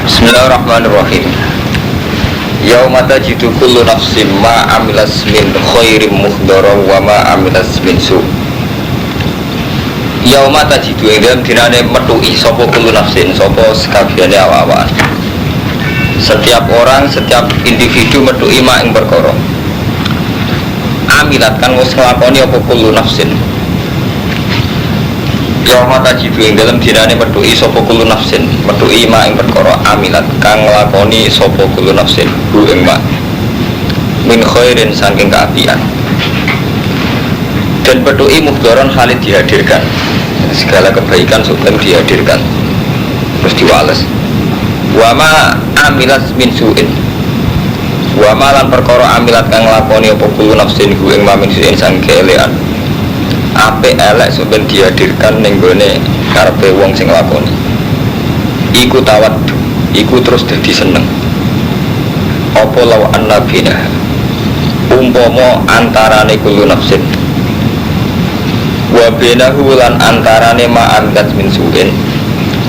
Bismillahirrahmanirrahim. Yauma tajidu kullu nafsin ma amilas min khairin muhdara wa ma amilas min su. Yauma tajidu ing dalem dinane metuki sapa kullu nafsin, sapa sekabehane awak-awakan. Setiap orang, setiap individu metuki ma ing perkara. Amilat kan wis nglakoni apa kullu nafsin. Yauma tajidu ing dalem dinane metuki sapa kullu nafsin, metuki ma ing perkara amilat kang nglakoni sapa kullu nafsin hu ing ma min khairin saking kaapian. Dan metuki muhdaron khalid dihadirkan, segala kebaikan sudah dihadirkan terus diwales. Wa ma amilat min suin, wa ma lan perkara amilat kang nglakoni apa kullu nafsin hu ing ma min suin saking keelean. Ape elek sampeyan dihadirkan ning gone karepe wong sing nglakoni. Iku tawad, iku terus dadi seneng. Apa law annabina umpama antarane kullu nafsin wa bainahu lan antarane ma amdat min suin,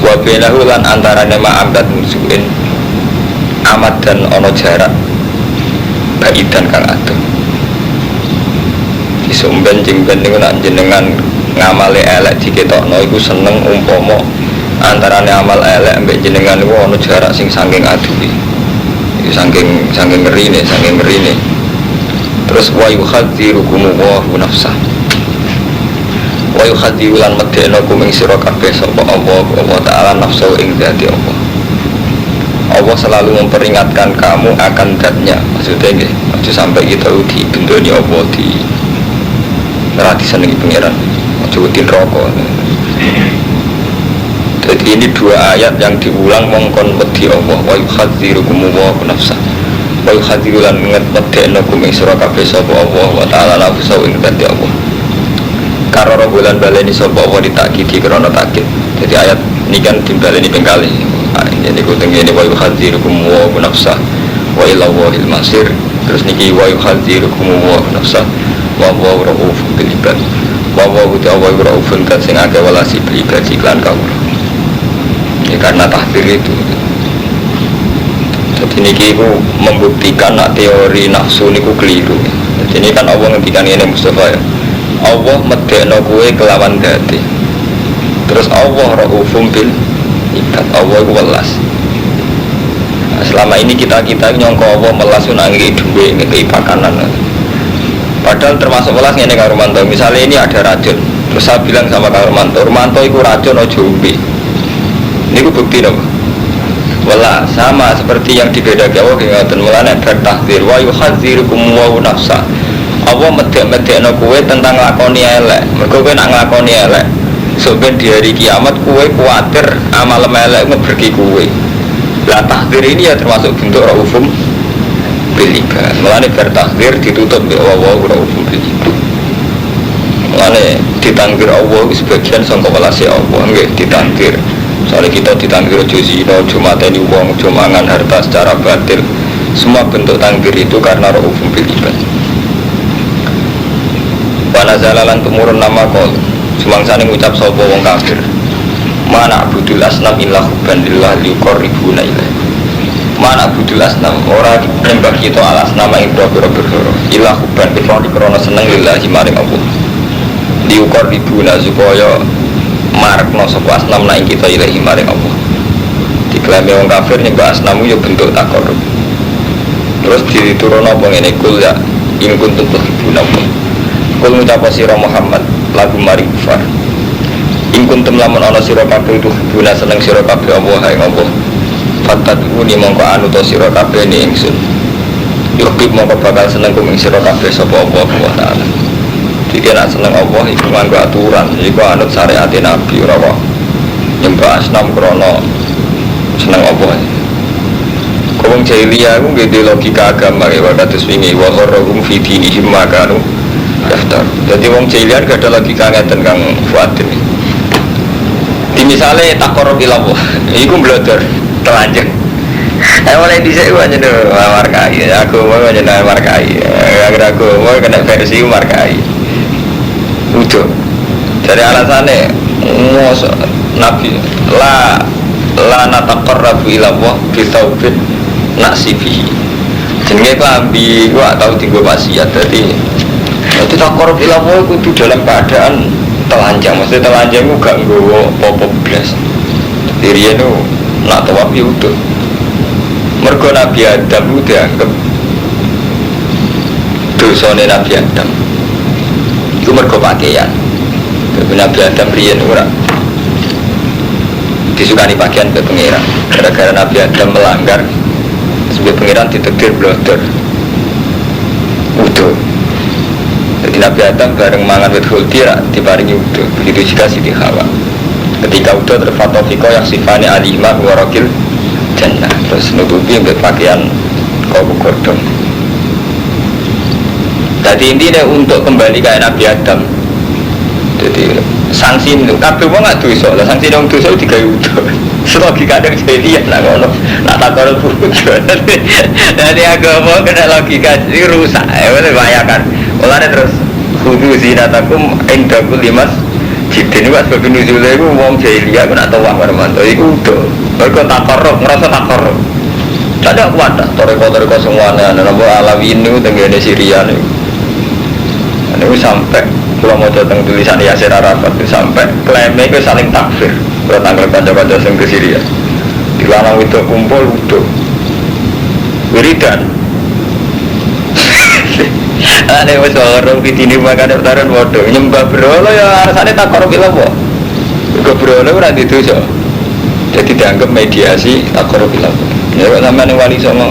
wa bainahu lan antarane ma amdat min suin amat dan ana jarak baidan kang adoh. Sumben jengben niku nak jenengan ngamale elek diketokno iku seneng umpama antarane amal elek mbek jenengan niku ana jarak sing saking aduhi. Iki saking ngerine. Terus wa yuhadzirukum wa nafsah. Wa yuhadziru lan medhekno kum ing sira kabeh sapa Allah taala nafsu ing dzati Allah. Allah selalu memperingatkan kamu akan zatnya. Maksudnya nggih, aja sampai kita di bendoni Allah di rati senengi pengiran jutin rokok. Jadi ini dua ayat yang diulang mongkon wedi Allah wa yuhadzirukum wa nafsah wa yuhadziru lan ngedekno kum sira kabeh sapa Allah wa taala nafsu ing dzati Allah. Karena bulan baleni sapa Allah ditakidi krana takid. Jadi ayat ini kan dimbaleni ping kalih. Ini ku tengene wa yuhadzirukum wa nafsah wa ila wahil masir. Terus niki wa yuhadzirukum wa nafsah wa huwa raufun bil ibad. Wa huwa raufun kan sing akeh welasi bil ibad iklan kawula. Ya karena tahdir itu. Jadi niki iku membuktikan nak teori nafsu niku keliru. Jadi ini kan Allah ngendikan ngene Mustafa ya. Allah medekno kowe kelawan dadi. Terus Allah raufun bil ibad. Allah iku welas. Nah, selama ini kita nyongko Allah melas nak ngeki dhuwit, ngeki pakanan. Padahal termasuk welas ngene karo Romanto. Misalnya ini ada racun, terus saya bilang sama karo Romanto iku racun ojo umbi. Niku bukti napa? Welas sama seperti yang dibedakan Allah ngoten mulane bertakdir wa yuhadzirukum wa nafsa. Allah medek-medekno kowe tentang lakoni elek. Mergo kowe nak nglakoni elek, sampeyan di hari kiamat kowe kuwatir amal elek ngeberki kowe. Lah takdir ini ya termasuk bentuk raufum bilibad. Mulane bertakdir ditutup mbek Allah raufum bilibad. Mulane ditangkir Allah sebagian sangka welase Allah nggih ditangkir. Soalnya kita ditangkir aja zina, aja mateni wong, aja mangan harta secara batil. Semua bentuk tangkir itu karena raufum bilibad. Wa nazalalan tumurun nama qol. Sumangsane ngucap sapa wong kafir. Mana abudul asnam illa hubban lillah liqarribuna ilaihi. Mana budul asnam ora nembak kita alas nama ing boro-boro ilah hubban kecuali krana seneng lillahi maring Allah. Diukor ribuna supaya marekno sapa asnam ing kita ilahi maring Allah. Diklaim wong kafir nyembah asnamu ya bentuk takarrub. Terus diturun apa ngene kul ya in kuntum tuhibbuna Allah. Kul ngucap sira Muhammad lagu maring kufar. In kuntum lamun ana sira kabeh tuhibuna seneng sira kabeh Allah ing Allah. Fataduni mongko anu to sira kabeh ni ingsun. Yuhib mongko bakal seneng kum ing sira kabeh sapa Allah taala. Iki nek seneng Allah iku nganggo aturan, iku anut syariat Nabi ora kok nyembah asnam krana seneng Allah. Wong jahiliyah ku nggih logika agama ya kados wingi wa gharrum fi dinihim makanu daftar. Jadi wong jahiliyah gak ada logika ngeten Kang Fuadin. Di misalnya takorup ilallah, iku belajar telanjang. Mulai dhisik ku aja markai, aku mau aja markai. Agar aku mau kena versi markai. Udah. Dari alasannya Nabi lah la nataqarrabu ila Allah bi taubin nasibihi. Jenenge klambi gua tau dienggo maksiat. Dadi taqarrub ila Allah kudu dalam keadaan telanjang. Maksudnya telanjang ku gak nggowo apa-apa blas. Diriyen itu nak tawaf ya utuh. Mergo Nabi Adam itu dianggap dosane Nabi Adam itu mergo pakaian. Nabi Adam riyen ora disukani pakaian ke pengiran. Gara-gara Nabi Adam melanggar sebagai pengiran ditegur blodor utuh. Jadi Nabi Adam bareng mangan wit khuldi diparingi utuh. Begitu juga Siti Hawa. Ketika udah terfatofiko yang sifatnya alimah warokil jannah, terus nutupi untuk pakaian kaum kodong. Jadi intinya untuk kembali ke Nabi Adam. Jadi sanksi itu kabeh wong gak dosa lah, sanksi nang dosa digawe utuh. Selagi kadang jelian lah ngono. Nak takon butuh. Jadi agama kena logika iki rusak. Bayangkan. Mulane terus kudu zinatakum inda kulli mas jidin was sebab nuzule iku wong jahiliyah ku nak tawah marmanto iku udah mergo takarrub ngerasa takarrub ada kuat dah toreko-toreko semuanya napa Alawi niku tenggene Syria niku niku sampai kula maca teng tulisan Yasir Arafat itu sampai klaime iku saling takfir kula tanggal kanca-kanca sing ke Syria dilarang itu kumpul udah wiridan. Ane wis orang pitini makan daftaran bodoh nyembah berhala ya rasane takarrub ila apa. Kok berhala ora didosa. Jadi dianggap mediasi takarrub ila apa. Ya kok sampean wali songo.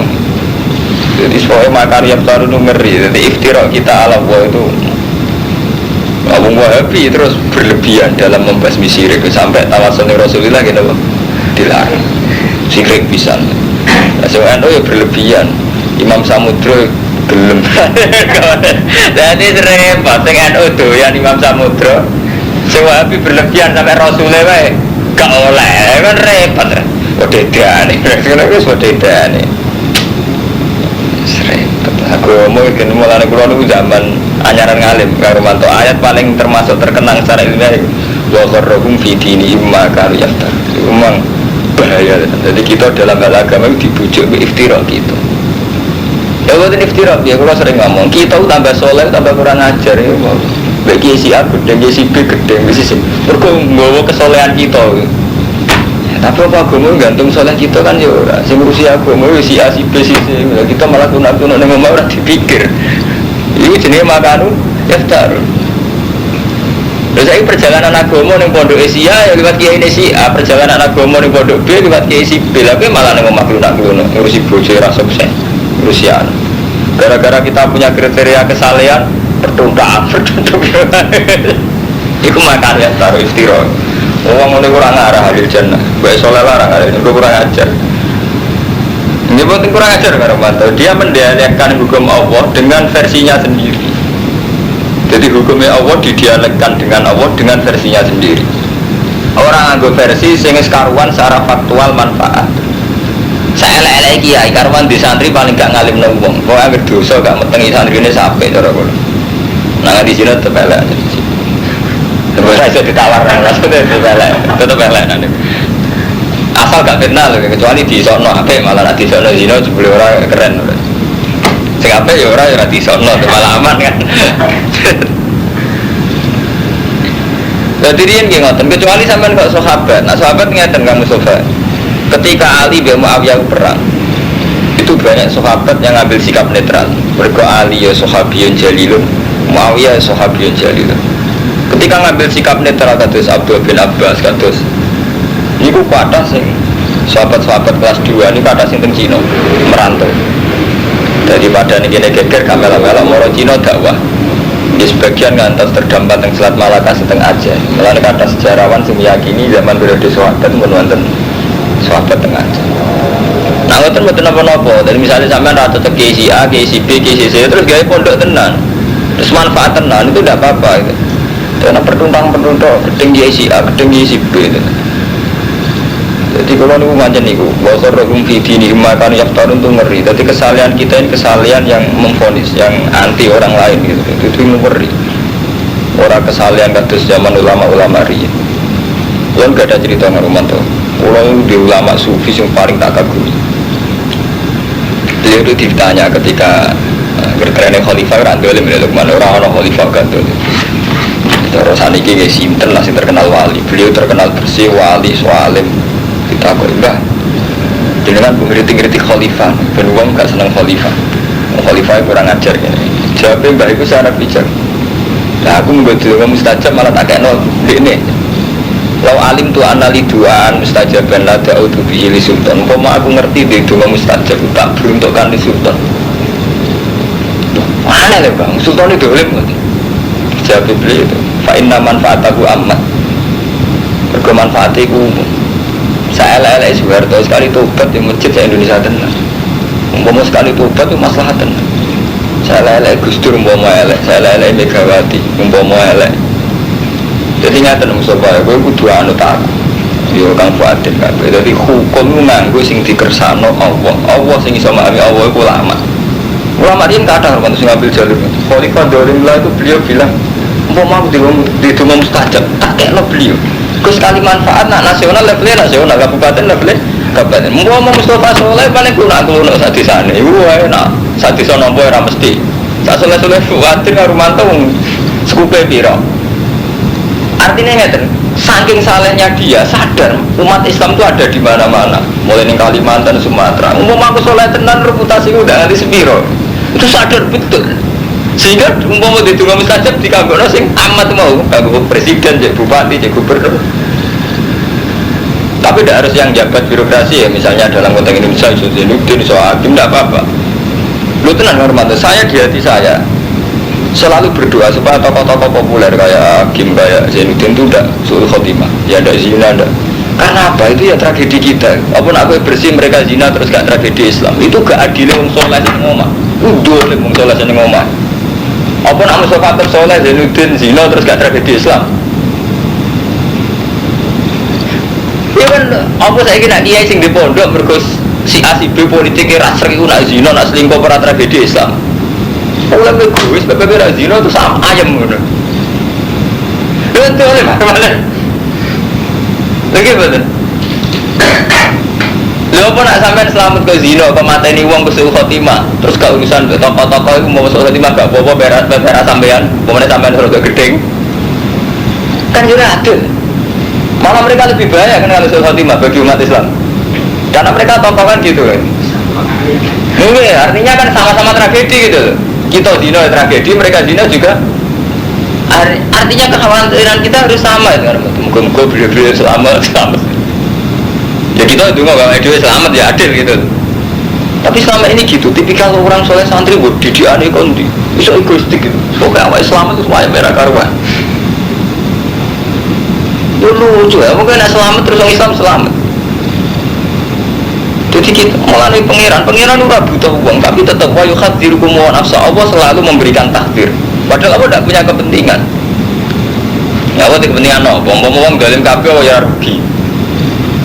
Jadi soal makarya baru ngeri. Jadi iftirah kita ala Allah itu ngomong Wahabi terus berlebihan dalam membasmi syirik sampai tawasul Rasulullah gitu dilarang. Syirik pisan. Nah, soal NU ya berlebihan. Imam Samudra gelem. Jadi repot dengan utuhan Imam Samudra. Wahabi berlebihan sampai Rasulullah wae gak oleh kan repot. Wedane. Kira-kira wis wedane. Repot. Aku mau iki mulane kula niku zaman anyaran ngalim karo mantuk ayat paling termasuk terkenang secara ilmiah wa qarrahum fi dinihim ma kanu yaftar. Memang bahaya. Jadi kita dalam hal agama itu dibujuk ke iftira gitu. Ya buat ini iftira, ya kalau sering ngomong kita tambah soleh, tambah kurang ajar ya mau bagi si A gede, si B gede, si mereka nggawa kesolehan kita ya, tapi apa agama gantung soleh kita kan ya ora si ngurusi agama, si A, si B, si C kita malah tunak-tunak dengan mau orang dipikir itu jenis makanu iftar. Terus saya perjalanan agama yang pondok Asia ya lewat kiai ini si A, perjalanan agama yang pondok B lewat kiai si B, tapi malah yang ngomong ngurusi bojo rasa sukses Rusian. Gara-gara kita punya kriteria kesalehan bertunda. Iku makan ya taruh istirahat. Orang ini kurang arah hadir jannah. Baik soleh larang ada ini kurang ajar. Ini penting kurang ajar karena mantau. Dia mendialekkan hukum Allah dengan versinya sendiri. Jadi hukumnya Allah didialekkan dengan Allah dengan versinya sendiri. Orang anggap versi sehingga sekaruan secara faktual manfaat. Saya elek-elek kiai karwan di santri paling gak ngalim nang wong. Kok anggere dosa gak metengi santrine sampe cara kula. Nang di sini tetep elek. Ora iso ditawar nang tetep elek nang. Asal gak kenal kecuali di sono apik malah nek di sono zina jebule ora keren. Sing apik ya ora di sono malah aman kan. Jadi riyen nggih ngoten kecuali sampean kok sahabat. Nah sahabat ngeten kamu sofa. Ketika Ali bin Muawiyah perang, itu banyak sahabat yang ngambil sikap netral. Mergo Ali ya sahabiyun jalilun, Muawiyah sahabiyun jalilun. Ketika ngambil sikap netral kados Abdul bin Abbas kados niku kathah sing sahabat-sahabat kelas 2 ini kathah sing teng Cina merantau. Daripada niki geger kamela-mela moro Cina dakwah. Di sebagian ngantos terdampak teng Selat Malaka seteng Aceh. Mulane kathah sejarawan sing meyakini zaman periode sahabat mun wonten sahabat tengah. Nah, ngoten apa-apa. Dari misalnya sampean rata ke si A, ke si B, ke si C, terus gawe pondok tenan. Terus manfaat tenan itu tidak apa-apa gitu. Karena pertuntang-pertuntuk gedeng si A, gedeng si B gitu. Jadi kalau niku macam niku, bahasa rohum fidi ini makan yaftarun tuh ngeri. Jadi kesalahan kita ini kesalahan yang memfonis, yang anti orang lain gitu. Itu ngeri. Orang kesalahan kados zaman ulama-ulama riyen. Yang gak ada cerita ngaruman tuh. Orang di ulama sufi yang paling tak kagumi. Beliau itu ditanya ketika berkerennya khalifah rantul oleh Luqman, orang khalifah gantul. Terus saniki nggih sinten lah sing terkenal wali. Beliau terkenal bersih wali soalim. Kita kok enggak. Jenengan ngritik-ngritik khalifah, ben wong gak seneng khalifah. Khalifah kurang ajar ngene. Jawabe mbah iku sangat bijak. Nah aku menggodil ngomong mustajab malah tak kena ini. Lau alim tu anali duaan mustajaban la da'udu bihi li sultan. Umpama aku ngerti di doa mustajab tak beruntukkan di sultan. Mana le bang? Sultan itu dolim ngerti. Jawab beliau itu. Fa inna manfaatahu amat. Mergo manfaate iku umum. Saya lele Soeharto sekali tobat di masjid Indonesia tenan. Umpama sekali tobat itu maslahat tenan. Saya lele Gus Dur umpama elek, saya lele Megawati umpama elek. Jadi nyata Mustafa, gue kudu anut aku. Yo Kang Fuadin kabeh. Dadi hukum lu nganggo sing dikersano Allah. Allah sing iso memahami Allah iku ulama. Ulama ini kadang waktu sing ngambil jalur. Khalifah Daulah itu beliau bilang, "Umpama aku di rumah mustajab, tak kekno beliau." Terus sekali manfaat nak nasional levelnya nasional, kabupaten levelnya kabupaten. Umpama Mustafa Soleh paling kuno sak desane. Iku wae nak sak desa nampa ora mesti. Sak soleh-soleh Fuadin karo mantu sekupe pira. Artinya ngeten, saking salehnya dia sadar umat Islam itu ada di mana-mana, mulai di Kalimantan, Sumatera. Umpama aku soleh tenan reputasi udah nanti sepiro, itu sadar betul. Sehingga umpama di tunggu mustajab di kagokno sing amat mau, kagok presiden, cek bupati, cek gubernur. Tapi tidak harus yang jabat birokrasi ya, misalnya dalam konteks Indonesia, Zainuddin, Hakim, tidak apa-apa. Lu tenan hormat, saya di hati saya selalu berdoa supaya tokoh-tokoh populer kayak Hakim, kayak Zainuddin itu tidak suul khotimah, ya tidak zina, tidak. Karena apa? Itu ya tragedi kita. Apapun aku bersih mereka zina terus gak tragedi Islam. Itu gak adil wong soleh sing ngomah. Udah wong soleh sing ngomah. Apa nak Mustafa soleh Zainuddin zina terus gak tragedi Islam? Ya kan, apa saya kira kiai sing di pondok mergus si A si B politiknya rasa itu nak zina nak selingkuh pada tragedi Islam. Oleh beguis, bebek razino itu sama ayam gitu. Betul oleh mana? Lagi betul. Lo pun nak sampai selamat ke zino, pemateni uang ke suhu khotimah. Terus ke urusan tokoh-tokoh itu mau suhu khotimah gak bobo beras sampean, pemenang sampean suruh ke gedeng. Kan juga adil. Malah mereka lebih bahaya kan kalau suhu khotimah bagi umat Islam. Karena mereka tokoh kan gitu kan. Mungkin artinya kan sama-sama tragedi gitu. Kita zina tragedi, mereka zina juga. Artinya kekhawatiran kita harus sama ya. Muka-muka beliau-beliau selamat. Ya kita juga kalau dia selamat ya adil gitu. Tapi selama ini gitu, tipikal orang soleh santri buat didiane kondi, bisa egoistik gitu. Pokoknya awal selamat itu semuanya merah karuan. Itu lucu ya, mungkin nak selamat terus orang Islam selamat. Jadi kita melalui pangeran itu butuh uang, tapi tetap wayu khadirukum wa nafsa. Allah selalu memberikan takdir. Padahal Allah tidak punya kepentingan. Ya Allah kepentingan no, bom galim kabeh ya rugi.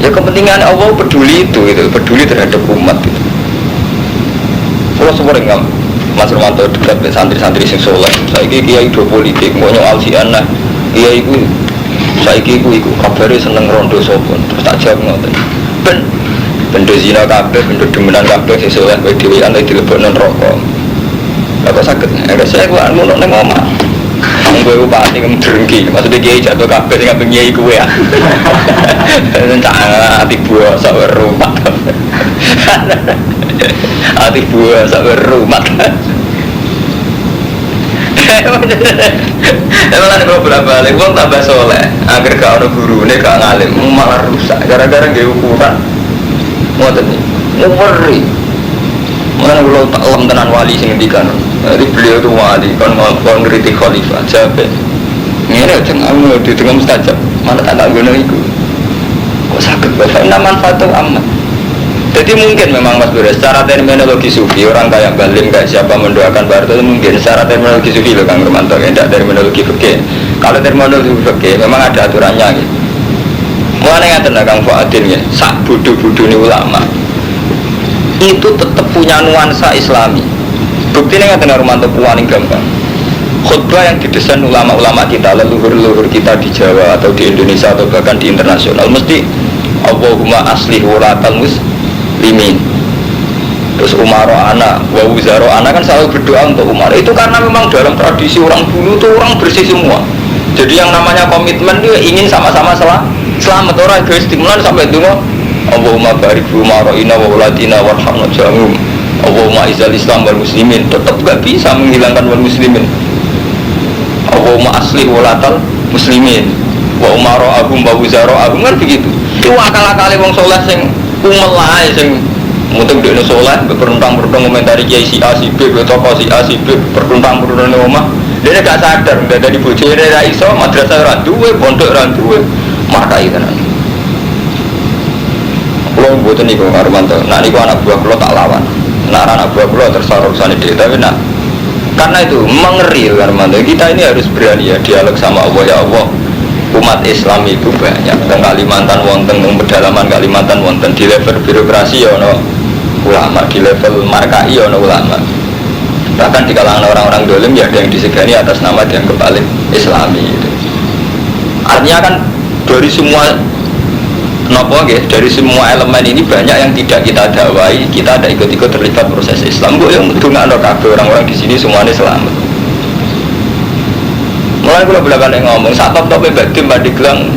Ya kepentingan Allah peduli itu, peduli terhadap umat itu. Kalau sering nggak, Mas Romanto dekat santri-santri sing soleh. Saya kiai do politik, mau nyoal si anak, kiai itu, saya iku kabarnya seneng rondo sopon, terus tak jawab ngoten. Benda zina kabeh, benda demenan kabeh sing soleh kowe dhewe antek dilebokno neraka. Lah kok saged? Nek saya kuwi ngono ning omah. Wong kowe pati ngedrengki, maksudnya kiai jatuh kabeh sing kabeh kiai kowe ya. Entar ati buah sak rumah. Ati buah sak rumah. Emang ada beberapa kali, uang tambah soleh, agar gak ada guru, ini gak ngalim, malah rusak, gara-gara gak ukuran. Ngoten nih, ngeri. Mana kalau tak lem tenan wali sing ngendikan. Jadi beliau itu wali, kan ngritik khalifah, jabe. Ngene jangan anu di tengah mustajab, mana tak ngono iku. Kok sakit bae manfaat amat. Jadi mungkin memang Mas Bura, secara terminologi sufi orang kayak Balim kayak siapa mendoakan Barto itu mungkin secara terminologi sufi loh Kang Romanto, tidak terminologi fikih. Kalau terminologi fikih memang ada aturannya gitu. Mulai ngaten Kang Fuadin ya, sak bodoh-bodoh ini ulama itu tetap punya nuansa Islami. Bukti ini ngaten Romanto paling gampang. Khutbah yang didesain ulama-ulama kita, leluhur-leluhur kita di Jawa atau di Indonesia atau bahkan di internasional mesti Allahumma aslih wulatal muslimin. Terus Umaro ana, wa wuzaro ana kan selalu berdoa untuk Umar. Itu karena memang dalam tradisi orang dulu tuh orang bersih semua. Jadi yang namanya komitmen dia ingin sama-sama selamat, orang egois stimulan sampai dulu. Allahumma barik fi umara'ina wa wulatina warhamna jamum. Allahumma izal Islam wal muslimin. Tetap gak bisa menghilangkan wal muslimin. Allahumma aslih wulatal muslimin wa umara'ahum wa wuzara'ahum, kan begitu. Itu akal-akali wong soleh sing umel ae sing mutung dekne soleh berperuntang-peruntang komentari kiai si A si B, tokoh si A si B berperuntang-peruntang omah. Dia gak sadar udah dari bojone ra iso, madrasah ra duwe, pondok ra duwe, markai tenan. Kulo mboten niku Armanto. Nah niku anak buah kulo tak lawan. Nah anak buah kulo tersorok sana dhewe, tapi nah karena itu mengeri Armanto. Kita ini harus berani ya dialog sama Allah. Ya Allah, umat Islam itu banyak. Teng Kalimantan wonten, teng pedalaman Kalimantan wonten, di level birokrasi ya ono ulama, di level markai ya ono ulama. Bahkan di kalangan orang-orang dolim ya ada yang disegani atas nama dianggap paling Islami itu. Artinya kan dari semua dari semua elemen ini banyak yang tidak kita dakwai, kita ada ikut-ikut terlibat proses Islam. Gue yang mendengar kabeh orang-orang di sini semuanya selamat. Mulai kalau belakangan ngomong saat top-topnya badim pada gelang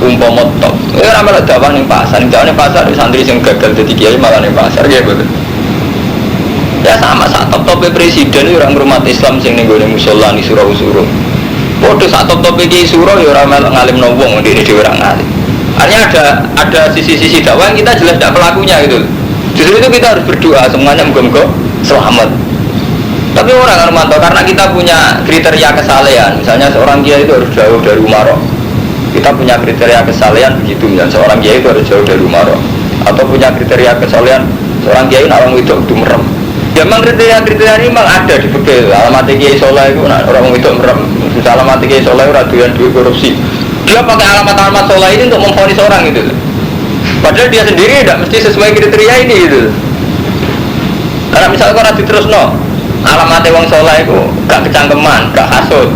umpama top. Ramai dakwah ning pasar, ning pasar santri yang gagal jadi kiai malah ning pasar ya betul. Ya sama saat top-topnya presiden orang umat Islam sing ning gone musala ni surau-surau. Podo saat top-topnya kiai surau ya ora melok ngalimno wong ndek dhewe ora ngalim. Artinya ada sisi-sisi dakwah yang kita jelas tidak pelakunya gitu. Justru itu kita harus berdoa semuanya moga-moga selamat. Tapi orang Armanto karena kita punya kriteria kesalehan, misalnya seorang kiai itu harus jauh dari umaro. Kita punya kriteria kesalehan begitu, misalnya seorang kiai itu harus jauh dari umaro. Atau punya kriteria kesalehan seorang kiai orang itu merem. Ya memang kriteria ini memang ada di fikih. Alamat kiai soleh itu orang itu merem. Alamat kiai soleh itu raduan duit korupsi. Dia pakai alamat-alamat soleh ini untuk memvonis orang gitu. Padahal dia sendiri tidak mesti sesuai kriteria ini gitu. Karena misalnya kalau terus alamatnya wong soleh itu gak kecangkeman, gak hasut.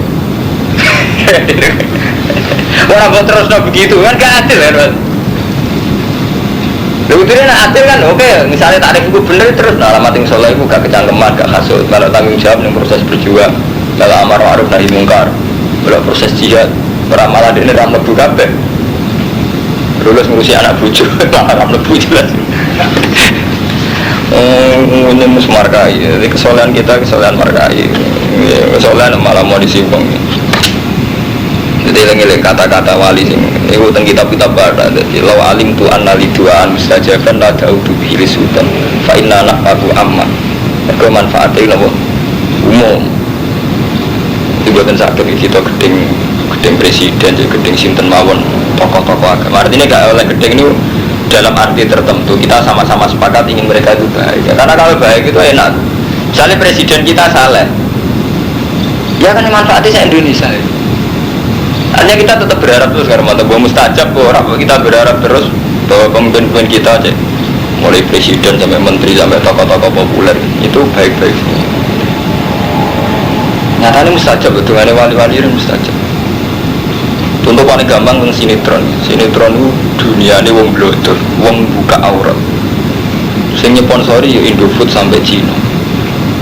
Orang buat terus begitu kan gak adil kan. Lalu itu nak adil kan oke, misalnya tarif itu bener terus alamat yang soleh itu gak kecangkeman, gak hasut. Kalau tanggung jawab yang proses berjuang, kalau amar ma'ruf nahi mungkar, kalau proses jihad. Orang malah ini ramah buka kabeh. Lulus ngurusi anak bucu, malah ramah bucu jelas. Ini mus markai. Jadi kesolehan kita kesolehan markai. Kesolehan malah mau disimpang. Jadi lagi kata-kata wali sing. Iku teng kitab-kitab barat. Jadi law alim tu annali duaan mustajaban la daudu bihi sultan. Fa inna nafatu amma. Mergo manfaatnya nopo umum. Dibuatan sakit kita gedeng presiden, gedeng sinten mawon tokoh-tokoh agama. Artinya gak oleh gedeng ini dalam arti tertentu kita sama-sama sepakat ingin mereka itu baik. Karena kalau baik itu enak. Misalnya presiden kita salah, ya kan manfaatnya Indonesia. Artinya kita tetap berharap terus karena bahwa mustajab bahwa kita berharap terus bahwa pemimpin-pemimpin kita aja, mulai presiden sampai menteri sampai tokoh-tokoh populer itu baik-baik. Nyatanya mustajab, dengan wali-wali itu mustajab. Contoh paling gampang tentang sinetron itu dunia ini wong blotor, wong buka aurat. Sing nyponsori ya Indofood sampai Cina.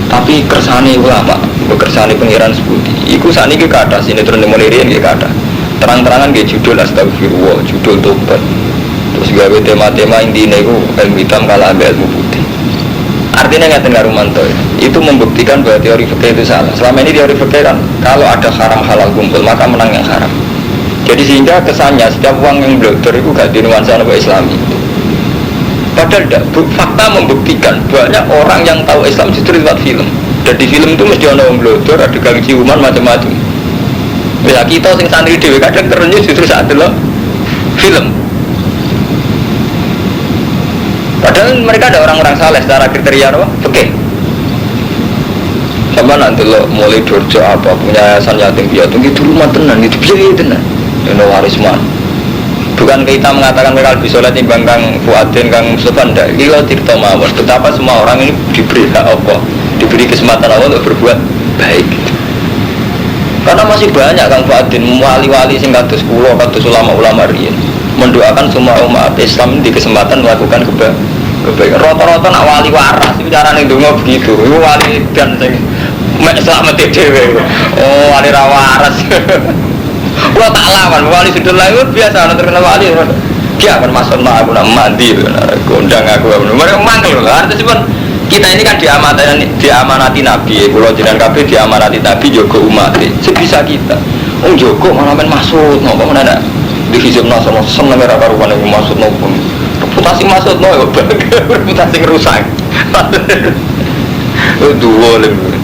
Tapi kersane ulama, kersane pengiran seputi. Iku saniki kata sinetron mulai riyen nggih kata. Terang-terangan nggih judul astagfirullah, judul tobat. Terus gawe tema-tema intine iku ilmu hitam kalah ambek ilmu putih. Artinya ngaten karo Manto, itu membuktikan bahwa teori fikih itu salah. Selama ini teori fikih kan kalau ada haram halal kumpul maka menang yang haram. Jadi sehingga kesannya setiap uang yang blogger itu gak dinuansa oleh Islami. Padahal tidak, fakta membuktikan banyak orang yang tahu Islam justru lewat film. Dan di film itu mesti ada orang blogger, ada gang ciuman macam-macam. Ya kita sing santri dhewe kadang kerennya justru saat itu film. Padahal mereka ada orang-orang saleh secara kriteria apa? Oke. Sama nanti lo mulai dorjo apa punya yayasan yatim piatu itu rumah tenan itu biaya tenan. Ini warisman. Bukan kita mengatakan mereka lebih soleh timbang Kang Fuadin, Kang Mustafa. Tidak, kita tidak mawar. Betapa semua orang ini diberi hak apa, diberi kesempatan Allah untuk berbuat baik. Karena masih banyak Kang Fuadin, wali-wali sing kados kula, kados ulama-ulama riyen. mendoakan semua umat Islam di kesempatan melakukan kebaikan. Rata-rata nak wali waras itu carane ndonga begitu. Iku wali dan sing mek selamat dhewe. Oh, wali ra waras. Gua tak lawan wali sudah lain biasa ana terkenal wali. Dia akan masuk aku nak mandi, gondang aku. Mereka manggil lah. Artinya kita ini kan diamanati Nabi. Kalau jenengan kabeh diamanati Nabi jaga umat. Sebisa kita. Joko malah main masuk, nopo mana ada divisi nasional seneng era karuan yang masuk nopo reputasi masuk nopo reputasi rusak. Dua lebih.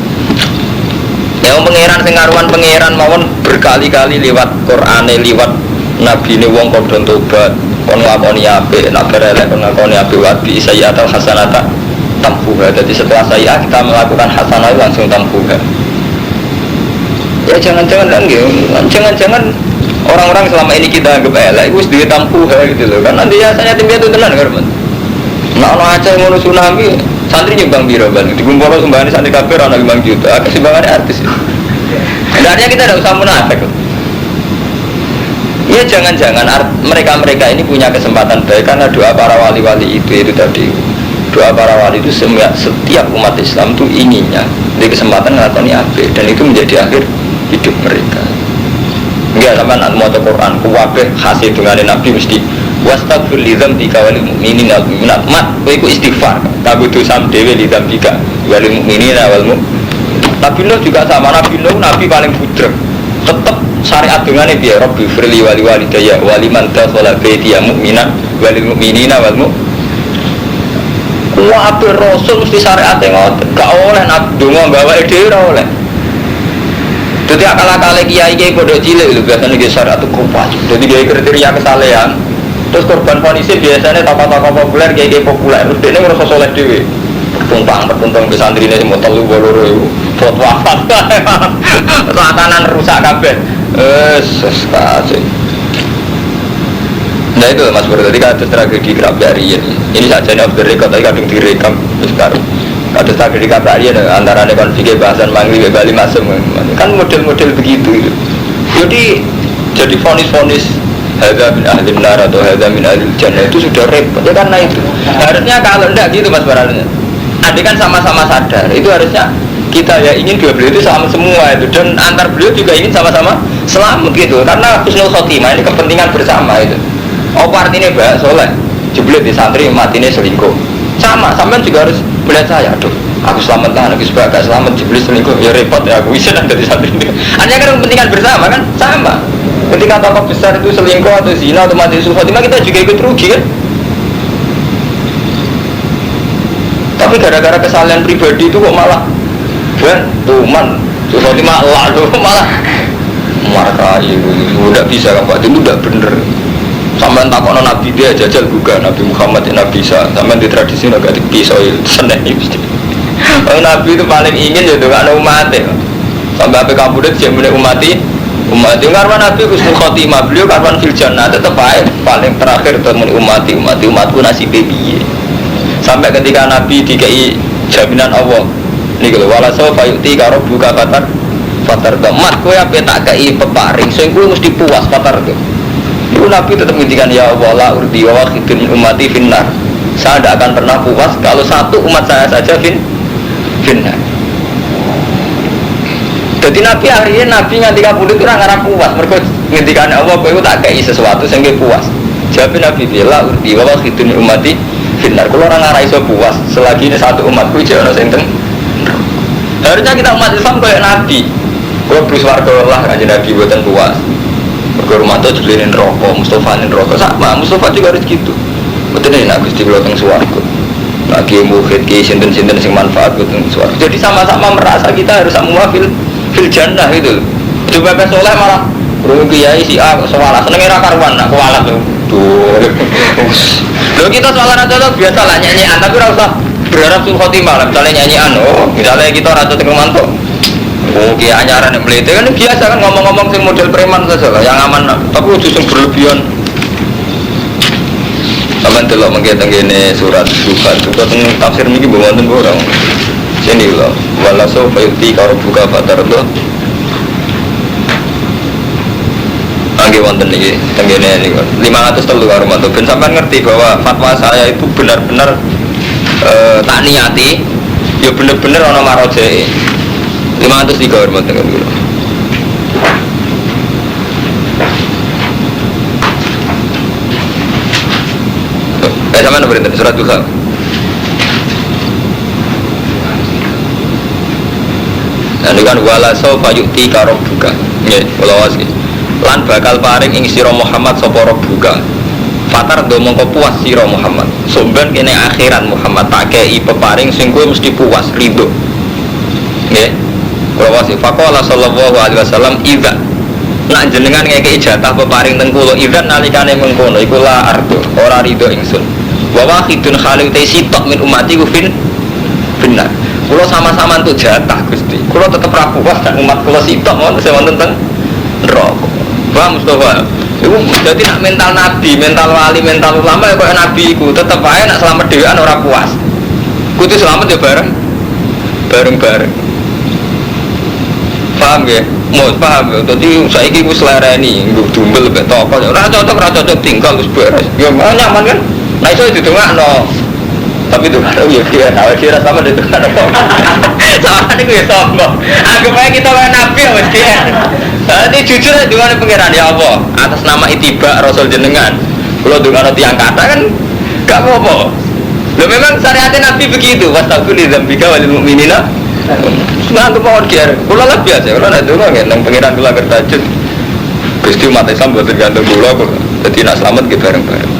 Yang pangeran sengaruan pangeran mawon berkali-kali lewat Quran, lewat Nabi ini wong kodon tobat, kon ngakoni apik, nak berelek kon ngakoni apik wabi sayyi'atul hasanata tampuha. Jadi setelah saya kita melakukan hasanah langsung tampuha. Ya jangan-jangan orang-orang selama ini kita anggap elek itu sedikit tampuh gitu loh kan nanti biasanya tim itu tenan kan nah ono Aceh ngono tsunami santri nyumbang biro bang di kumpul sumbangan santri kabeh ana 5 juta akeh sumbangannya artis sebenarnya kita tidak usah munafik ya jangan-jangan mereka ini punya kesempatan baik karena doa para wali-wali itu tadi doa para wali itu setiap umat Islam tuh inginnya di kesempatan ngelakoni apik dan itu menjadi akhir hidup mereka. Enggak sama nak mau Quran, kuwabe hasil dengan Nabi mesti wastaghfir li dzambika wal mu'minina wal mu'minat. Mat, kowe iku istighfar. Kamu dosa dhewe li dzambika wal mu'minina wal mu'minat. Nabi Nuh juga sama Nabi Nuh, Nabi paling budrek. Tetap syariat dengane piye? Rabbi firli wali walidayya wa liman dakhala baiti ya mu'minan wal mu'minina wal mu'minat. Kuwabe rasul mesti syariat ngoten. Gak oleh nak donga gawe dhewe ora oleh. Jadi akal-akal kiai bodoh cilik itu biasanya dia syariat itu kupas. Jadi dia kriteria kesalehan. Terus korban fonisi biasanya tokoh-tokoh populer kiai populer. Terus dia ini merasa soleh dewi. Pertuntang ke santri ini semua telu boloro itu. Foto wafat. Tatanan rusak kabeh. Kasih. Nah itu Mas Bro. Tadi kan ada tragedi Krabdari ini saja ini off the record. Tadi kadang direkam sekarang. Ada tragedi Krabdari antara konflik bahasan Mangli Bali Masem kan model-model begitu. Jadi vonis-vonis hadza min ahli nar atau hadza min ahli jannah itu sudah repot ya karena itu harusnya kalau enggak gitu Mas Baralnya adik kan sama-sama sadar itu harusnya kita ya ingin dua beliau itu sama semua itu dan antar beliau juga ingin sama-sama selamat gitu karena husnul khotimah ini kepentingan bersama itu artinya Mbak Soleh jeblet di santri matinya selingkuh sama juga harus melihat saya aduh aku selamat lah, aku sebagai selamat jeblis selingkuh ya repot ya aku bisa dari santri ini hanya kan kepentingan bersama kan sama ketika tokoh besar itu selingkuh atau zina atau mati sulfatimah kita juga ikut rugi kan tapi gara-gara kesalahan pribadi itu kok malah kan tuman sulfatimah lalu malah markai itu udah bisa kan Pak itu udah bener sampai takut Nabi dia jajal juga Nabi Muhammad ya Nabi Isa sampai di tradisi agak pisau seneng mesti Nabi itu paling ingin ya dengan umat ya sampai apa kamu udah siap menik umat itu karena Nabi husnul khotimah beliau karena fil jannah tetap baik paling terakhir untuk menik umatku nasib baby sampai ketika Nabi dikai jaminan Allah ini kalau walasau fayuti karo buka fatar mat kue apa tak kei peparing sehingga mesti puas fatar itu itu Nabi tetap menghentikan ya Allah la urdi wa wakhidun umati finnar saya tidak akan pernah puas kalau satu umat saya saja finnar jadi Nabi akhirnya Nabi nganti kabudut itu orang ngarap puas mereka menghentikan Allah kau tak kei sesuatu sehingga puas jawab Nabi la urdi wa wakhidun umati finnar kalau orang ngarai so puas selagi ini satu umatku jangan senten harusnya kita umat Islam kayak Nabi kalau bersuarga Allah kan Nabi buatan puas Bergurmanto jelirin rokok, Mustafa nin rokok sama, Mustafa juga harus gitu. Betul nih, nak gusti kalau teng suaraku. Lagi mukhid ki sinten-sinten sing manfaat teng suaraku. Jadi sama-sama merasa kita harus semua fil jannah gitu. Coba soleh malah rugi kiai si A soalan seneng era karuan, nak kualat tuh. Lo kita soalan aja tuh biasa lah nyanyian, tapi rasa berharap sul khotimah, misalnya nyanyian, misalnya kita rasa teng mantok. Oh, kayak anyaran yang melete kan biasa kan ngomong-ngomong sing model preman saja lah, yang aman tapi justru berlebihan. Sampai delok mengke tengene surat Dukan, teng tafsir niki mboten orang. Sini lho, wala sofa yuti karo buka fatar lho. Nggih wonten niki tengene niku 503 Romanto ben sampean ngerti bahwa fatwa saya itu benar-benar tak niati ya bener-bener ana marojeke 503 Romanto niku. Sampean berita surat Duha. Ini kan wala sawfa yu'tika rabbuka. Nggih, kula wae. Lan bakal paring ing sira Muhammad sapa rabbuka. Fatar do mongko puas sira Muhammad. Somben kene akhirat Muhammad tak kei peparing sing kowe mesti puas ridho. Nggih. Kula wae faqala sallallahu alaihi wasallam idza nak jenengan ngekeki jatah peparing teng kula idza nalikane mengkono iku la ardo ora ridho ingsun. Wa wahidun khalil sitok min ummati ku benar. Kulo sama-sama untuk jatah Gusti. Kulo tetep ra puas dan umat kulo sitok ngono wonten teng neraka. Paham Mustafa? Iku dadi nak mental nabi, mental wali, mental ulama kaya nabi iku tetep ae nak selamat dhewean ora puas. Kudu selamat ya bareng-bareng. Paham ya? Mau paham ya? Dadi saiki ku slereni nggo dumbel mek toko. Ora cocok tinggal wis beres. Ya nyaman kan? Nah iso didongakno. Tapi itu kan ya kira sama itu kan sama ini gue sombong anggap aja kita kan nabi ya mas dia ini jujur aja dengan pengiran ya Allah atas nama itiba Rasul jenengan kalau dengan tiang kata kan gak apa-apa lo memang syariatnya nabi begitu wastaghfir dzambika walil mu'minina nah anggap pohon kiar kalau lah biasa kalau ada juga nggak pengiran gula kertajun Gusti umat Islam buat tergantung gula jadi nak selamat kita bareng-bareng.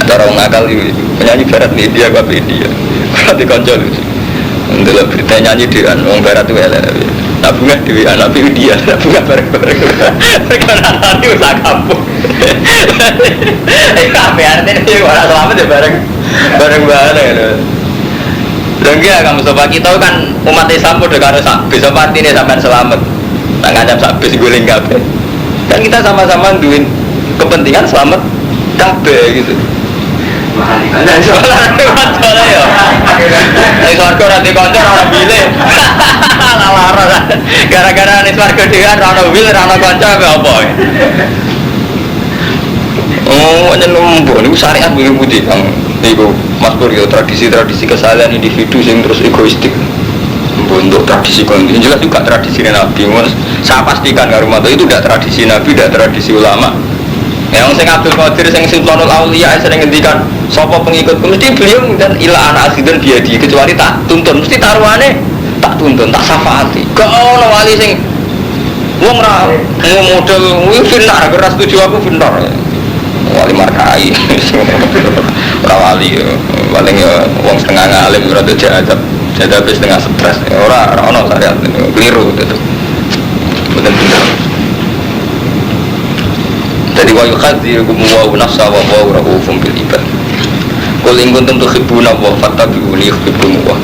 Cara orang akal itu penyanyi barat nih dia apa dia berarti konjol itu untuk berita nyanyi dia orang barat itu elek tabungan dewi anak dia tabungan bareng-bareng perkenalan itu usaha kampung apa artinya dia orang selamat ya bareng-bareng dan dia kamu sobat kita kan umat Islam udah karo bisa pasti nih sampai selamat tak ngajak sabis guling kabeh kan kita sama-sama duin kepentingan selamat kabeh gitu. Nah, soalnya ya. Nek warga ora dikonco ora bilih. Lara. Gara-gara nek warga dhewean ora wil ora kanca apa. Oh, nyenumbu niku syariat niku putih Kang. Niku maskur yo tradisi-tradisi kesalahan individu sing terus egoistik. Untuk tradisi kon jelas juga tradisi Nabi. Saya pastikan karo itu tidak tradisi Nabi, tidak tradisi ulama. Yang sing Abdul Qadir sing Sultanul Auliya sering ngendikan sapa pengikutku mesti beliau dan ila ana akhidun biadi kecuali tak tuntun mesti taruhane tak tuntun tak syafaati gak ono wali sing wong ra model kuwi finar ora setuju aku finar wali markai ora wali paling ya wong setengah ngalim ora jadab setengah stres ora ono syariat keliru itu bener-bener. Jadi wa yukhadirukum wa nafsa wa wa raufum bil ibad. Qul in kuntum tuhibbuna wa fattabi'uni yuhibbukum wa.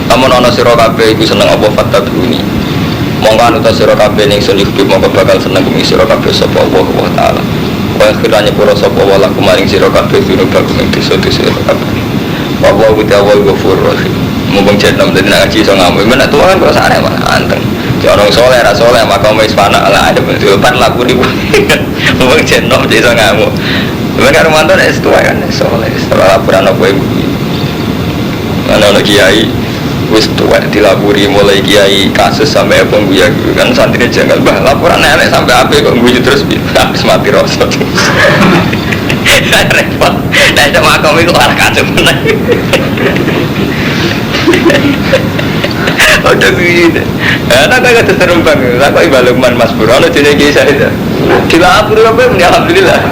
Amun ana sira kabeh iku seneng apa fattabi'uni. Monggo anut sira kabeh ning sun yuhib monggo bakal seneng kumi sira kabeh sapa Allah wa taala. Wa akhirane pura sapa wa lakum maring sira kabeh dina bagum ing desa-desa kabeh. Wa wa ta'ala ghafurur rahim. Mumpung jeneng dadi ngaji iso ngamu men atuh kan kok sare malah anteng. Orang soleh, rasoleh, maka mau ispanak lah ada bentukan laku di bukan jenong jadi so ngamu. Mereka Romanto es tua kan soleh. Setelah laporan aku ibu, mana kiai wis tua dilapuri mulai kiai kasus sampai apa gue kan santri jengkel bah laporan nenek sampai apa kok gue terus habis mati rosot. Repot. Nah cuma kamu itu orang kacau benar. Udah begini, anak agak terserempang. Aku ibaluman Mas Bro, ada jenis kisah itu. Dilapor apa? Alhamdulillah.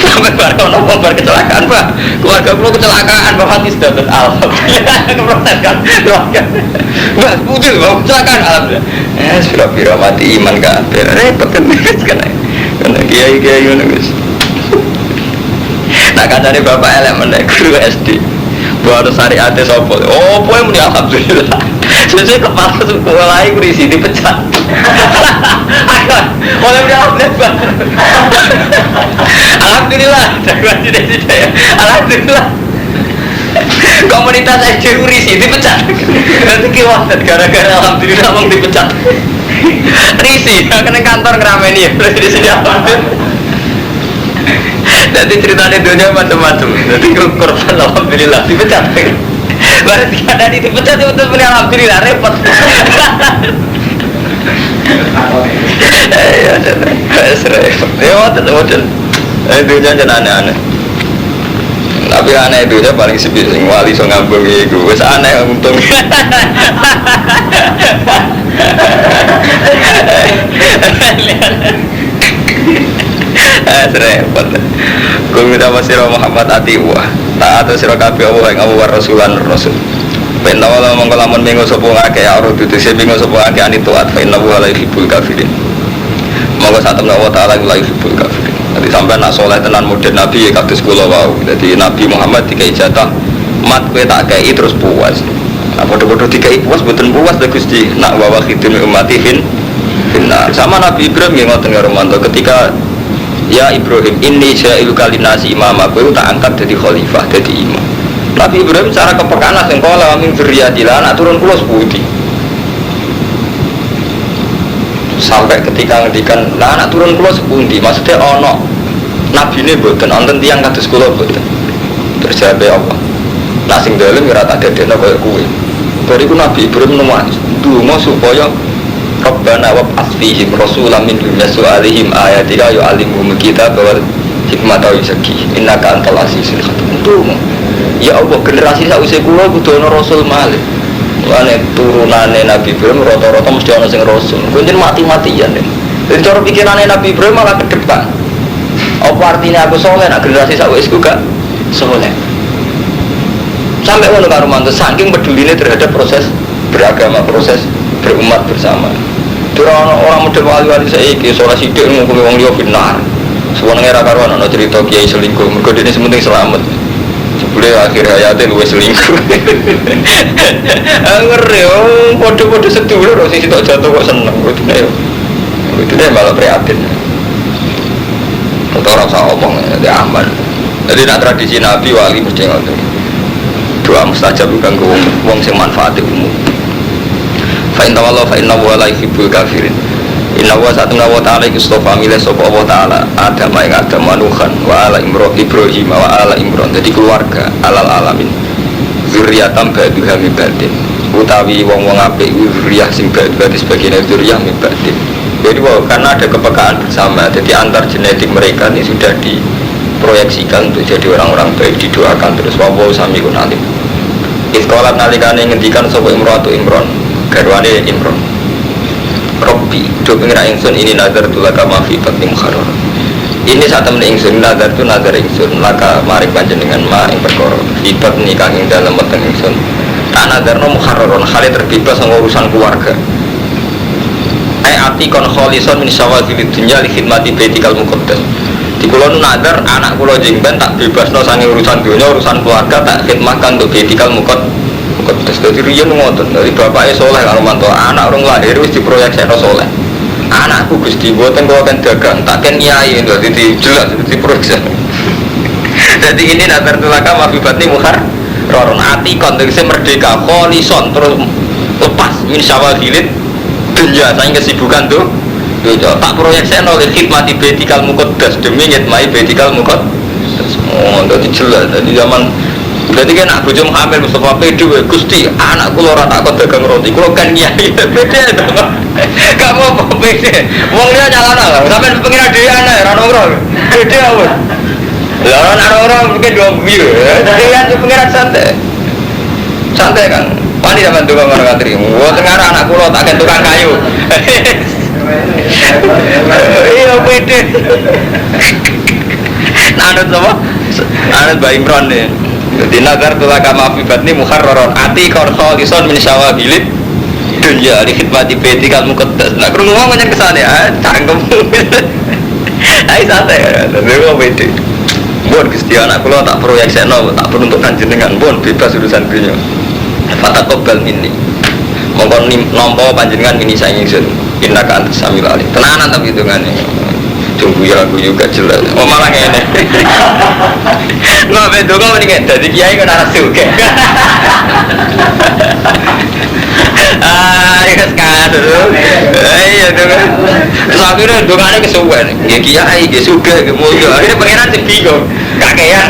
Sampai baru nomor kecelakaan Pak. Keluarga perlu kecelakaan, Bapak Hatis dapat alhamdulillah. Keprotes kan, keluarga. Mas putih, Bapak kecelakaan alhamdulillah. Sudah mati iman kan? Repot kan? Karena kiai mana guys? Nah katanya Bapak elemen guru SD. Baru syariatnya sopo. Oh, poe muni alhamdulillah. Sesuai kepala sekolah ini berisi dipecat. Oleh alhamdulillah. Alhamdulillah. Alhamdulillah. Komunitas SD berisi dipecat. Nanti kiwat gara-gara alhamdulillah mau dipecat. Risi, kena kantor ngerameni ya, di sini alhamdulillah. Jadi ceritanya dunia macam-macam. Jadi korban alhamdulillah dipecat. Berarti ada dipecat itu betul alhamdulillah repot. Ya, model. Dunia jangan aneh-aneh. Tapi aneh dunia paling sepi sing wali so ngambung iku. Wis aneh untung. Repot. Kul minta masira Muhammad atiwa. Taat sira kabeh Allah ing Allah Rasulan Rasul. Pentawala mongko lamun minggu sapa ngake ya ora dudu sing minggu sapa ngake ani taat fa inna wa la yuhibbul kafirin. Monggo satemna Allah taala la yuhibbul kafirin. Dadi sampean nak saleh tenan model Nabi ya kados kula wau. Dadi Nabi Muhammad dikai jatah mat kowe tak kei terus puas. Nah, padha-padha dikai puas mboten puas lho Gusti. Nak wa khidmi ummati finnar. Sama Nabi Ibrahim nggih ngoten karo mantu ketika ya Ibrahim inni ja'iluka linnasi imama, kowe tak angkat jadi khalifah, jadi imam. Nabi Ibrahim secara kepekaan sing kala min dzurriyyatillah anak turun kula sepundi. Sampai ketika ngendikan lah anak turun kula sepundi, maksudnya ana nabine mboten wonten tiyang kados kula mboten. Terus jawabe apa? Lah sing dalem ora tak dadekno koyo kowe. Bariku Nabi Ibrahim nuwun donga supaya Rabbana wa asfihim rasulam min yas'u alaihim ayatika yu'allimuhum kitab wal hikmata wa yuzakki innaka antal azizul hakim. Ya Allah generasi sakwise kula kudu ana rasul malih. Lane turunane Nabi Ibrahim rata-rata mesti ana sing rasul. Kuwi mati-matian. Jadi cara pikirane Nabi Ibrahim malah ke depan. Apa artinya aku soleh nak generasi sakwise ku gak soleh. Sampai ngono karo mantu saking peduline terhadap proses beragama, proses berumat bersama. Orang model wali-wali saiki soleh sithik ngukumi wong liya benar. Sewenenge ra karuan ana cerita kiai selingkuh, mergo dene sementing selamat. Jebule akhir hayate luwih selingkuh. Ngeri padha-padha sedulur sing sitok jatuh kok seneng kudune yo. Kudune malah prihatin. Ora usah omong ya aman. Jadi nak tradisi Nabi wali mesti ngoten. Doa mustajab kanggo wong sing manfaate umum. Fa inna wallahu fa inna wa la yuhibbul kafirin. Inna wa satuna wa ta'ala istofa milih sapa Allah taala Adam ing Adam manuhan wa ala Ibrahim wa ala Imran. Jadi keluarga alal alamin. Zuriatam ba'duha min ba'din. Utawi wong-wong apik zuriyah sing ba'du sebagian zuriyah min ba'din. Jadi karena ada kepekaan bersama, jadi antar genetik mereka ini sudah diproyeksikan untuk jadi orang-orang baik, didoakan terus wawo sami kun alim. Iskolat nalikane ngendikan sapa Imratu Imron. Garwane Imron Robbi do pengira ingsun ini nazar tulaka mafi batni mukharrar. Ini saat temen ingsun nazar tu nazar ingsun laka maring panjenengan ma ing perkara ibat nikah ing dalem weteng ingsun tak nazarno mukharraron hale terbebas saka urusan keluarga. Ai ati kon kholison min syawazil dunya li khidmati baitikal muqaddas. Di kula nu nazar anak kula jengben tak bebasno sange urusan dunya urusan keluarga tak khidmahkan untuk baitikal muqaddas. Terus dari riyen ngoten, dari bapake saleh karo mantu anak urung lahir wis diproyeksekno saleh. Anakku Gusti mboten kok kan dagang, tak ken kiai dadi jelas diproyeksi. Jadi ini nazar tulaka mafibatni mukhar roron ati kon tegese merdeka kholison terus lepas min syawagilid dunya saking kesibukan tuh. Tak proyeksekno le khidmati baitikal muqaddas demi ngitmai baitikal muqaddas. Oh, dadi jelas dadi zaman. Berarti kan nak bojo hamil Mustafa pede Gusti anak kula ora tak dagang roti kula kan kiai pede to gak mau pede wong liya nyalana sampean pengira dhewe anak ora nongkrong pede apa lha ora nongkrong mungkin dua biu lihat pengira santai santai kan wani sampean tukang ngono katri wong tengah anak kula tak tukang kayu iya pede anut apa anut Mbak Imron deh. Jadi nazar tulaka mafibat ini mukharraron ati kon kholison min syawagilid dunya li khidmati baitikal muqaddas. Nak krungu ngomong nyen kesane cangkem. Ai santai lha kok pede. Mun Gusti anak kula tak proyeksekno tak peruntukkan jenengan pun bebas urusan dunya. Fatakobal minni. Monggo nampa panjenengan mini saing ingsun. Innaka antas samil alim. Tenanan tapi hitungane. Tunggu ya aku juga jelas. Oh malah ngene. Nggak betul kau ni kan. Jadi kiai kan anak suka. Ini sekarang Iya dong. Terus akhirnya dongane kesuwen. Nggih kiai, nggih sugih, nggih mulya. Akhirnya pangeran sing bingung. Kakean.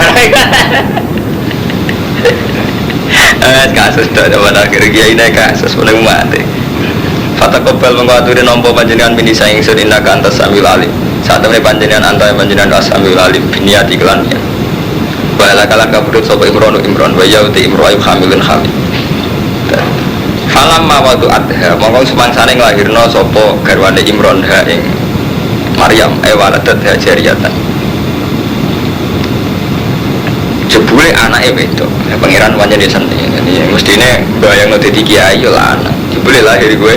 Kasus dah pada akhir kiai naik kasus mulai mati. Fatakobal mengkawaturi nompo panjenengan minisa ingsun inna kantas sambil alim. Saat temen panjenengan antara panjenengan sambil alim biniati kelannya. Bala kalah kabudut sopo Imron wa yauti Imron hamilun hamil. Falam mawadu adha mongkong semangsane nglahirno sapa garwane Imron ha ing Maryam waladat ha jariyatan. Jebule anake wedok. Ya pangeran pancen seni. Jadi mestine bayangno dadi kiai yo lanang. Jebule lahir kowe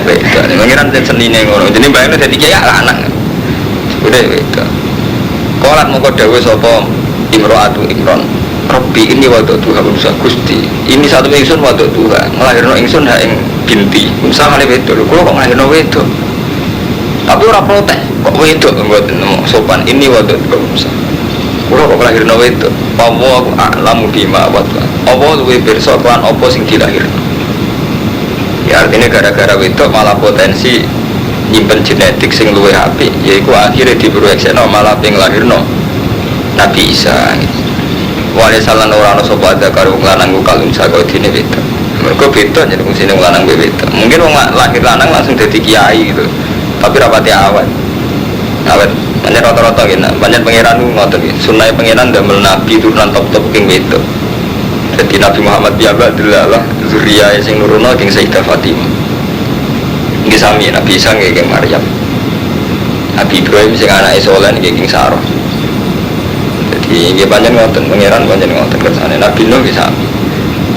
wedok. Pangeran senine ngono. Jadi bayangno dadi kiai lanang. Jebule wedok. Qolat mongko dawuh sapa Imro'atu Imron. Rabbi ini waduk Tuhan Musa Gusti. Ini satu ingsun waduk Tuhan. Ngelahirno ingsun ha ing binti. Musa kali wedok. Kulo kok ngelahirno wedok. Tapi ora protes. Kok wedok mboten sopan. Ini waduk Tuhan Musa. Kulo kok ngelahirno wedok. Apa aku alamu bima waduk. Apa luwih pirsa kan apa sing dilahirno. Ya artinya gara-gara wedok malah potensi nyimpen genetik sing luwih apik. Yaiku akhirnya diproyeksekno malah ping lahirno Nabi Isa. Wali salan orang sopo ada karo lanang kalung sago dene beda. Mergo beda jadi fungsine lanang beda. Mungkin wong lahir lanang langsung dadi kiai gitu. Tapi rapati awet. Awet banyak rata-rata gini. Banyak pangeran ngoten iki. Sunah pangeran damel nabi turunan top-top king beda. Jadi Nabi Muhammad biaba adalah zuriyah sing nurono king Sayyidah Fatimah. Nggih sami Nabi Isa nggih Maryam. Nabi Ibrahim sing anake saleh nggih king Sarah. Ini panjang ngoten, pangeran panjang ngoten kersane. Nabi Nuh bisa.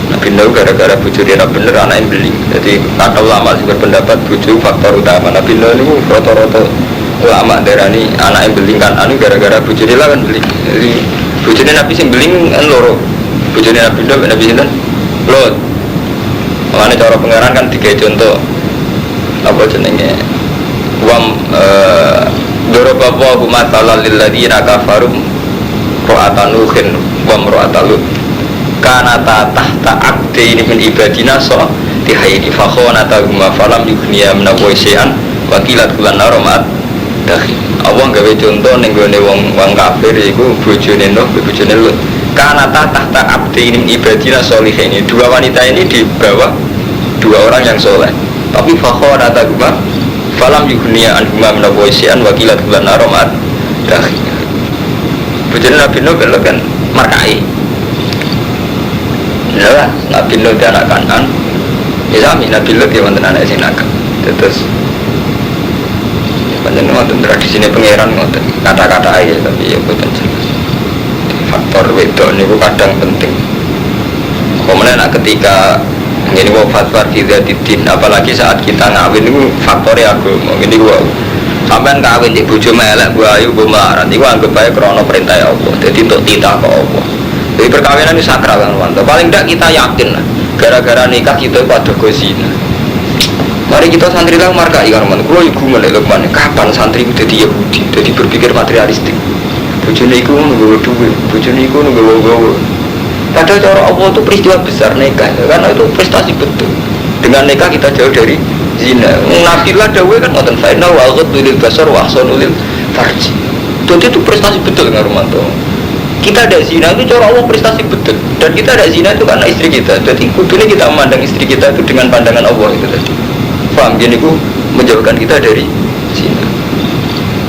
Nabi Nuh gara-gara bujur dia bener anak yang beling. Jadi kata ulama sih berpendapat bujur faktor utama. Nabi Nuh ini roto-roto ulama daerah ini anak yang beling kan anu gara-gara bujur dia kan beling. Jadi bujurnya Nabi sih beling kan loro. Bujurnya Nabi Nuh Nabi sih kan lot. Makanya cara pangeran kan tiga contoh apa jenenge wam dorobawa humatalal lilladina kafarum ro'atanuhin wa ro'atalut kana tahta akde ini min ibadina so dihaini fakhonata huma falam yukhniya menawa isyan wakilat bulan naromat dahi Allah gawe contoh ning gone wong kafir iku bojone Nuh bojone Lut kana tahta akde ini min ibadina solihin ini dua wanita ini di bawah dua orang yang soleh tapi fakhonata huma falam yukhniya huma menawa isyan wakilat bulan naromat dahi. Bujurnya Nabi Nuh belok kan markai. Lah Nabi Nuh dia anak Kanan. Ya sami Nabi Nuh dia mantan anak sing nakal. Terus panjang ngoten tradisine pangeran ngoten kata-kata aja tapi ya boten jelas. Faktor wedok niku kadang penting. Kemudian ketika ini wafat farkidah tidin apalagi saat kita ngawin itu faktornya agama ini gua sampean kawin di bojo melek gua ayu gua melarat iku anggap bae krana perintah Allah jadi untuk titah ke Allah jadi perkawinan itu sakral kan wanto paling tidak kita yakin lah gara-gara nikah kita pada zina mari kita santri lah markai kan man kalau ibu melek mana kapan santri itu jadi Yahudi jadi berpikir materialistik bojone iku nunggu duit bojone iku nunggu padahal cara Allah itu peristiwa besar nikah karena itu prestasi betul dengan nikah kita jauh dari zina. Nabilah dawuh kan ngoten fa inna wa ghadul basar wa ahsanul farji. Itu prestasi betul dengan Romanto. Kita ada zina itu cara Allah prestasi betul dan kita ada zina itu karena istri kita. Jadi kudune kita memandang istri kita itu dengan pandangan Allah itu tadi. Paham gini ku menjauhkan kita dari zina.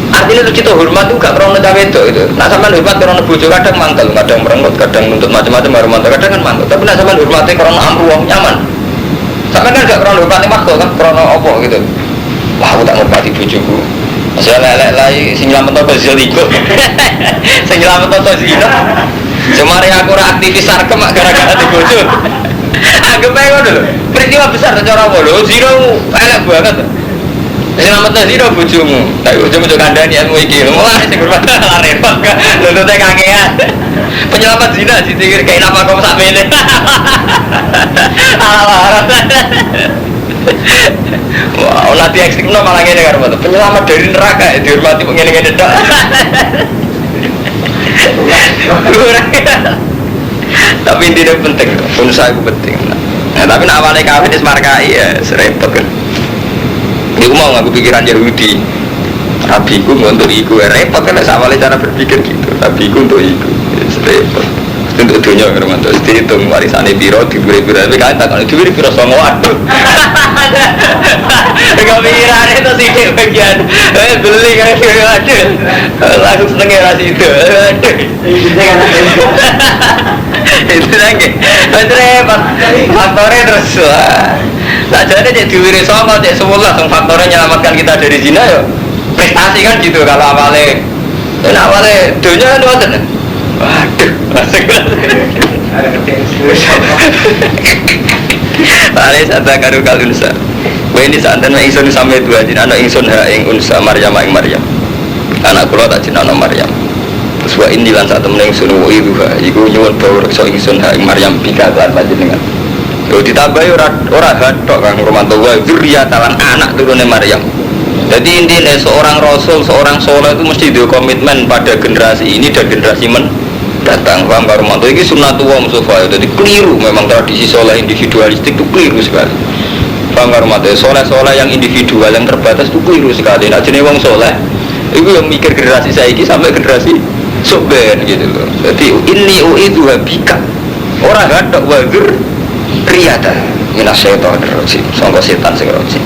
Artinya itu kita hormat itu gak krono cawe itu. Nak sampean hormat krono bojo kadang mangkel, kadang merenggut, kadang nuntut macam-macam Romanto kadang kan mangkel. Tapi nak sampean hormate krono amruh nyaman. Sampai kan gak krono hormati makhluk kan krono opo gitu. Wah aku tak ngormati bojoku. Saya lelek-lelek sing nyelamet to zeligo. Sing nyelamet to zina. Semare aku ora aktivis sarkem gara-gara di bojo. Anggap ae ngono lho. Peristiwa besar cara apa lho? Zina elek banget. Sing nyelamet to zina bojomu. Tak bojomu yo kandhani ilmu iki. Wah sing hormat repot kan. Lho teh kakean. Penyelamat zina dipikir kayak apa kok sak mene. Wah, nanti ekstrim malah ngene karo penyelamat dari neraka dihormati ngene-ngene tok. Tapi intinya penting, usaha itu penting. Nah, tapi awalnya kawin is markai ya, serempet kan. Ini mau ngaku pikiran Yahudi. Rabiku untuk iku repot karena sama cara berpikir gitu. Rabiku untuk iku repot. Untuk dunia orang itu dihitung warisannya biro diberi-beri tapi kan tak kalau diberi biro sama waduh. Enggak pikiran itu sih bagian beli kan waduh langsung seneng ya ras itu. Itu lagi repot faktornya terus tak jadi jadi diberi sama jadi semula faktornya menyelamatkan kita dari zina ya prestasi kan gitu kalau awalnya dunia kan waduh waduh ada Tali sata karu kalunsa. Wa ini santen wa ingsun sampe dua jin anak ingsun ha ing unsa Maryam ing Maryam. Anak kula tak jin ana Maryam. Terus wa ini lan sak temen ingsun wa iku nyuwun bawa reksa ingsun ha ing Maryam pika lan panjenengan. Yo ditambahi ora hatok Kang Romanto wa zurriyatan anak turune Maryam. Jadi intinya seorang rasul, seorang soleh itu mesti ada komitmen pada generasi ini dan generasi mendatang. Paham Pak Romanto? Ini sunnatullah Mustafa. Jadi keliru, memang tradisi soleh individualistik itu keliru sekali. Paham Pak Romanto? Soleh-soleh yang individual, yang terbatas itu keliru sekali. Nah jenis orang soleh, itu yang mikir generasi saya ini sampai generasi soben gitu loh. Jadi ini itu habika. Orang hadok wazir riyatan minasyaitan rajim. Sangka setan sing rajim.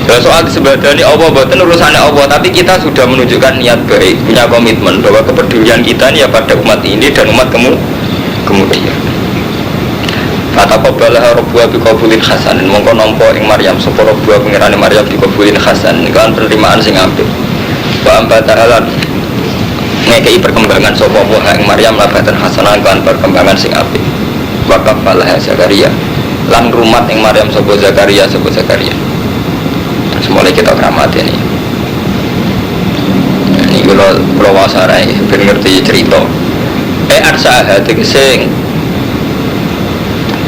Ya, soal disebadani Allah bukan urusannya Allah, tapi kita sudah menunjukkan niat baik, punya komitmen bahwa kepedulian kita ini ya pada umat ini dan umat kemudian. Kata qabalaha rabbuha biqabulin hasanin, mongko nampa ing Maryam sapa rabbuha pengirane Maryam biqabulin hasan, kan penerimaan sing apik. Wa amba ta'ala ngekei perkembangan sapa Allah ing Maryam labatan hasanan kan perkembangan sing apik. Wa qabalaha Zakaria lan rumat ing Maryam sapa Zakaria. Mulai kita keramat ini kalau wasarai ben ngerti cerita arsaha tegese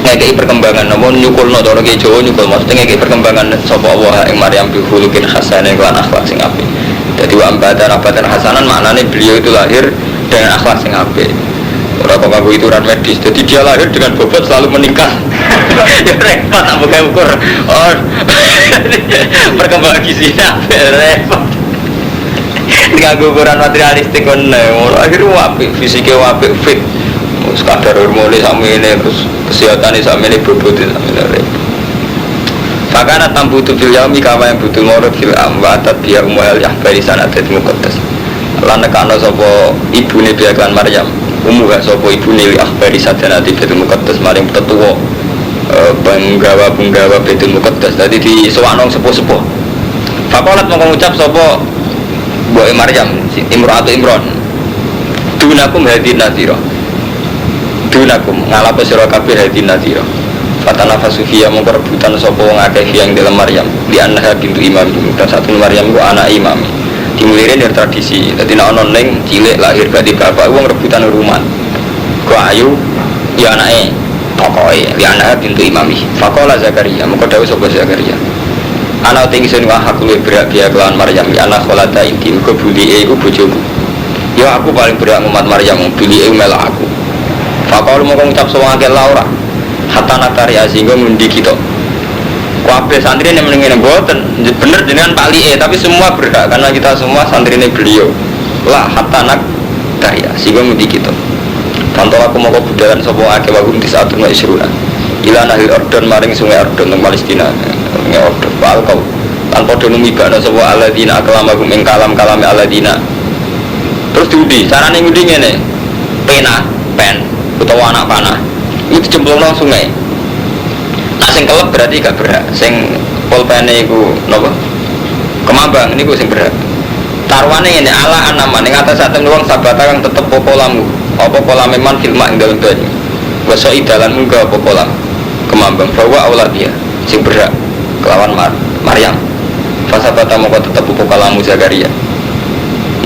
ngekei perkembangan namun nyukul no cara ki Jawa nyukul maksudnya ngekei perkembangan sapa Allah ing Maryam bi khuluqin hasanin lan akhlak sing apik. Jadi wa ambatan hasanan maknanya beliau itu lahir dengan akhlak sing apik. Ora kok kanggo ituran medis. Jadi dia lahir dengan bobot selalu meningkat. Ya repot tak buka ukur. Oh. Perkembangan gizinya repot. Nganggo ukuran materialistik kon akhirnya apik, fisiknya apik fit. Sekadar hormone sakmene terus kesehatane sakmene bobot sakmene repot. Fakana tambutu fil yaumi kama yang butuh ngorot fil amwatat biya umuhal yahbari sanatet muqaddas. Lan nekano sapa ibune biaklan Maryam. Umuha sopo ibu nili akhbari sajanati betul muqaddas maring tetuwa penggawa betul muqaddas tadi di sowanong sepuh-sepuh. Fakolat mengucap sopo Mbok Maryam Imratu Imron dunakum hadin nadhira dunakum ngalapo sira kabeh hadin nadhira fatanafasu fiya mongko rebutan sapa wong akeh yang dalam Maryam di anha bintu imam dan satu Maryam ku anak imam dimulirin dari tradisi. Jadi nak ono neng cilik lahir gak di bapak uang rebutan rumah. Ku ayu ya anake pokoke ya anak pintu imami. Fakola Zakaria mengko dawuh sapa Zakaria. Ana tinggi sing wah aku luwih berak dia kelawan Maryam ya anak kholata inti ku bulike iku bojoku. Ya aku paling berak umat Maryam bulike melok aku. Fakol mengko ngucap sawang akeh laura. Hatta natari asinggo mundi kita. Kabeh santri yang menengene mboten bener jenengan Pak Lie tapi semua berhak karena kita semua santrine beliau. Lah hatta nak daya sehingga mudi kita. Contoh aku mau kebudayan sapa akeh wagum di saat wa isruna. Ila nahil Ordon maring sungai Ordon nang Palestina. Sungai Ordon Pak kau. Tanpa dono mibana sapa aladina aklamakum ing kalam-kalame aladina. Terus diundi, carane ngudi ngene. Pen utawa anak panah. Itu jemplung nang sungai. Nah sing kelep berarti gak berhak. Sing pulpene iku napa? Kemambang niku sing berhak. Tarwane ngene ala anaman ning atas saten wong sabata kang tetep popolamu. Apa polame man filma ing dalem banyu. Wasa idalan muga apa polam. Kemambang bahwa auladia sing berhak kelawan Maryam. Fasabata moko tetep popolamu Zakaria.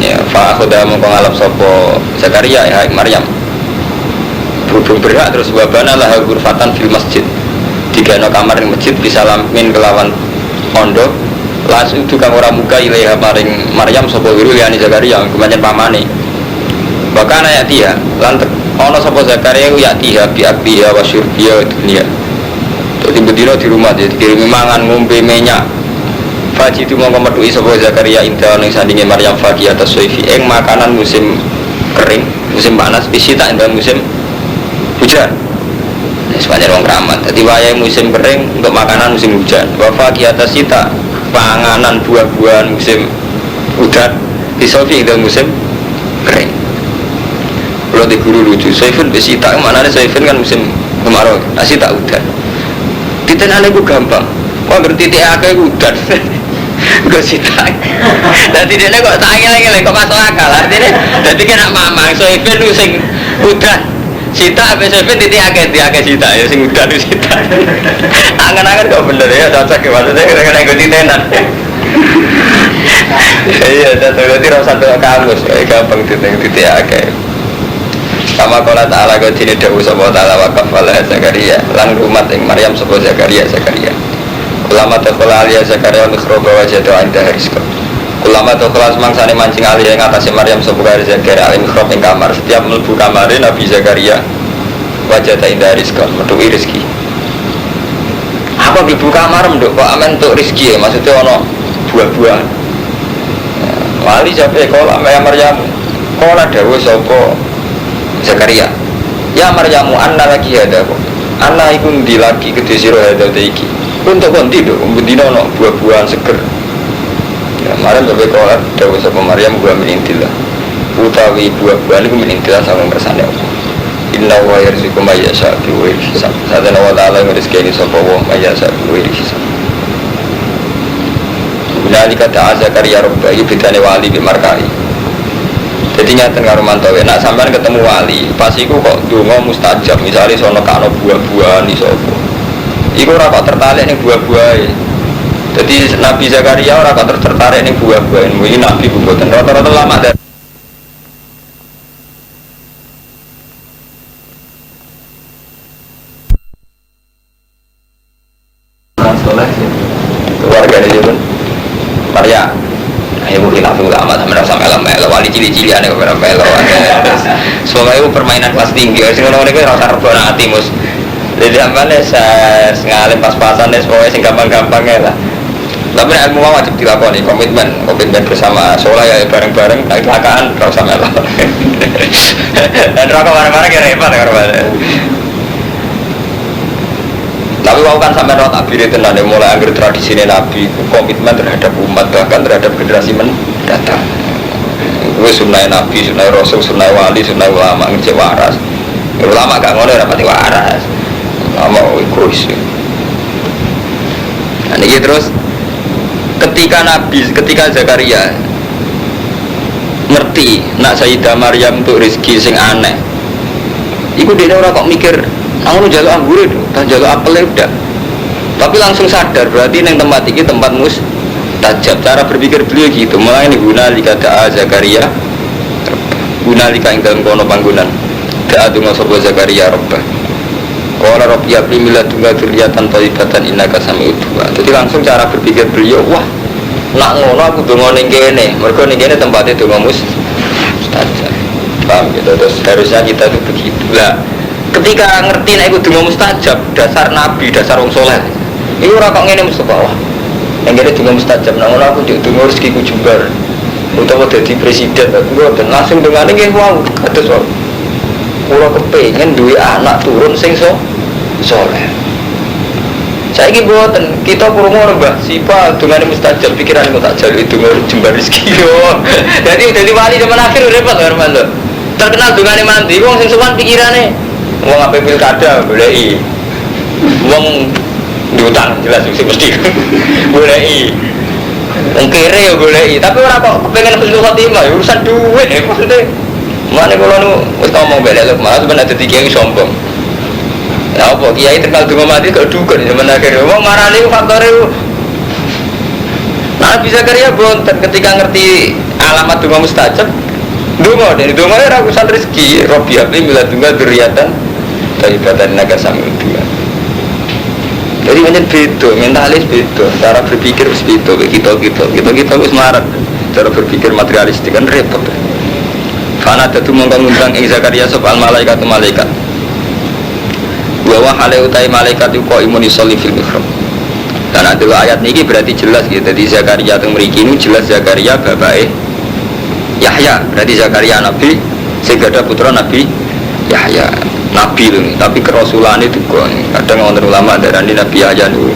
Ya, fa khoda moko ngalap sapa Zakaria ya Maryam. Berhubung berhak terus wabana lah ghurfatan fil masjid. Tiga no kamar di masjid bisa lamin kelawan ondo langsung tukang orang muka ilaiha maring Maryam sopo wiru liani Zakaria kemudian pamane bahkan ayat dia lantek ono sopo Zakaria ya tiha biakbiha wasyurbiha dunia jadi bedino di rumah jadi kirimi mangan ngombe minyak Faji itu mau metuhi sebuah Zakaria indah ning sandinge Maryam Faki atas soifi eng makanan musim kering, musim panas, bisi tak indah musim hujan. Sepanjang orang keramat. Jadi wayai musim kering untuk makanan musim hujan. Wafaki atas sita panganan buah-buahan musim udan. Di soifi indah musim kering. Kalau di guru lucu, soifin bisi tak mana ada soifin kan musim kemarau, nasi tak udan. Ditenane ku gampang. Wah berarti titik akeh udan. Gue sita. Dadi dene kok tak ngene kok masuk akal. Artine dadi kena mamang soifin lu sing udan. Sita ape soifin titik akeh sita ya sing udan lu sita. Angan-angan kok bener ya cocok ya maksudnya kena nggo titenan. Iya, dadi ora usah tok kamus, gampang titik akeh. Sama kala ta'ala kau dini dawu sapa ta'ala wa kafala Zakaria lan rumat ing Maryam sapa Zakaria ulama takhala alia Zakaria mikroba wajadu indah rizqa ulama takhala semangsane mancing alia ing atase Maryam sapa Zakaria alim mikrob ing kamar setiap mlebu kamare Nabi Zakaria wajada indah rizqa metu rezeki apa mlebu kamar nduk kok amen entuk rezeki maksudnya ono buah-buahan wali jabe kala Maryam kala dawu sapa Zakaria, ya Maryamu anna lagi ada kok. Anna iku ndi lagi kedhe sira ada iki. Untuk konti lho, bendina ono buah-buahan seger. Ya Maryam sampe kolat dawuh sapa Maryam gua menintilah. Utawi buah-buahan iku menintilah sama kersane Allah. Inna wa yarzuqu may yasha bi ghairi hisab. Sadana wa ta'ala rezeki sapa wa may yasha bi ghairi hisab. Nalika ta'a Zakaria rabbahi bidane wali bi markai. Jadi nyata karo mantawe, nak sampean ketemu wali, pas iku kok donga mustajab, misalnya sono kano buah-buahan iso apa. Iku ora kok tertarik ning buah-buahe. Jadi Nabi Zakaria ora kok tertarik ning buah-buahan, iki nabi mboten rata-rata lama dari keluarga dia pun Maria. Ayo mungkin aku lama sama rasa melo wali cili-cili aneh kok melo. Semoga itu permainan kelas tinggi. Sing ngono niku rasa rebana ati mus. Jadi ampane sengalim pas-pasan wis pokoke sing gampang-gampang lah. Tapi nek ilmu wajib dilakoni, komitmen bersama. Soalnya ya bareng-bareng kecelakaan rasa melo. Dan rokok bareng-bareng ya repot karo. Tapi wau kan sampai roh takbir itu nanti mulai anggar tradisi Nabi komitmen terhadap umat bahkan terhadap generasi mendatang. Gue sunnah Nabi, sunnah Rasul, sunnah wali, sunnah ulama ngecek waras. Ulama gak ngono rapati waras. Ulama egois. Nah ini terus ketika Zakaria ngerti nak Sayyidah Maryam untuk rezeki sing aneh. Iku dene ora kok mikir aku jaga anggur itu, tak jaga apel udah. Tapi langsung sadar berarti neng tempat ini tempat mustajab. Cara berpikir beliau gitu. Mulai ini guna lika da'a Zakaria, guna lika ing dalam kono panggunan. Da'a dunga sopo Zakaria Rabbah. Qala Rabbi abli milah dunga duriyatan thayyibatan innaka sami'ud du'a. Jadi langsung cara berpikir beliau, wah, nak ngono aku dunga ning kene. Mergo ning kene tempatnya dunga mustajab. Paham gitu. Terus harusnya kita itu begitu lah. Ketika ngerti nek iku donga mustajab, dasar nabi, dasar wong saleh. Iku ora kok ngene mesti bawah. Yang ngene donga mustajab, nek ora aku ndek donga rezekiku jembar. Utawa dadi presiden, aku langsung dongane nggih wau kados wae. Kula kepengin duwe anak turun sing saleh. Saiki mboten, kita krungu Mbah Sipa dongane mustajab, pikirane kok tak jaluk donga jembar rezeki yo. Jadi wali zaman akhir repot Herman lho. Terkenal dongane mandi, wong sing sowan pikirane wong ape pilkada goleki. Wong diutang jelas mesti goleki. Wong kere yo goleki, tapi ora kok kepengin husnul khotimah, urusan duit maksudnya. Mane kula nu wis ngomong belek lho, malah ben dadi kiai sombong. Lah apa kiai terkenal donga mati kok dukun zaman akhir. Wong marani faktore Nabi Zakaria bonten ketika ngerti alamat donga mustajab. Donga dari donga ora urusan rezeki, Rabbi habli milah donga duriyatan thayyibatan innaka sami'ud du'a. Jadi macam beda, mentalis beda, cara berpikir wis beda. Kita wis marah. Cara berpikir materialistik kan repot. Fana dadu mongko ngundang ing Zakaria sapa malaikat. Wa hale utai malaikat iku imun isolli fil mihrab. Dan ada ayat ini berarti jelas gitu. Jadi Zakaria yang mriki ini jelas Zakaria bapake Yahya. Berarti Zakaria nabi sehingga ada putra Nabi Yahya. Nabi itu, tapi kerasulan itu kadang orang ulama darani Nabi Yahya itu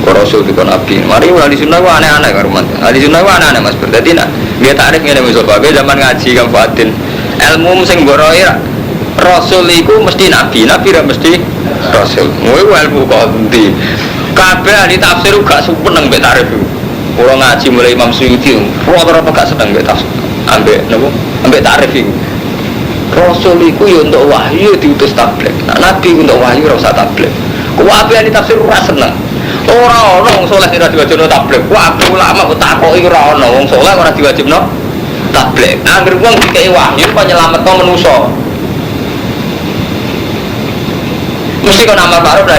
rasul itu nabi. Mari ahli sunnah itu aneh-aneh karuman. Ahli sunnah itu aneh-aneh Mas. Berarti nak dia tarik ngene Mustafa zaman ngaji Kang Fadil. Ilmu sing boroi rasul itu mesti nabi, nabi ora mesti rasul. Ngono ilmu kok endi. Kabeh ahli tafsir gak seneng mbek tarif iku. Kula ngaji mulai Imam Suyuti, ora gak seneng mbek tafsir. Ambek napa? Ambek tarif iku. Rasul iku ya untuk wahyu diutus tabligh. Nah, nabi untuk wahyu ora usah tabligh. Kabeh ahli tafsir ora seneng. Ora ana wong saleh sing ora diwajibno tabligh. Kabeh ulama kok takoki ora ana wong saleh ora diwajibno tabligh. Angger wong dikei wahyu kok nyelametno manusa. Mesti kok nama baru dah.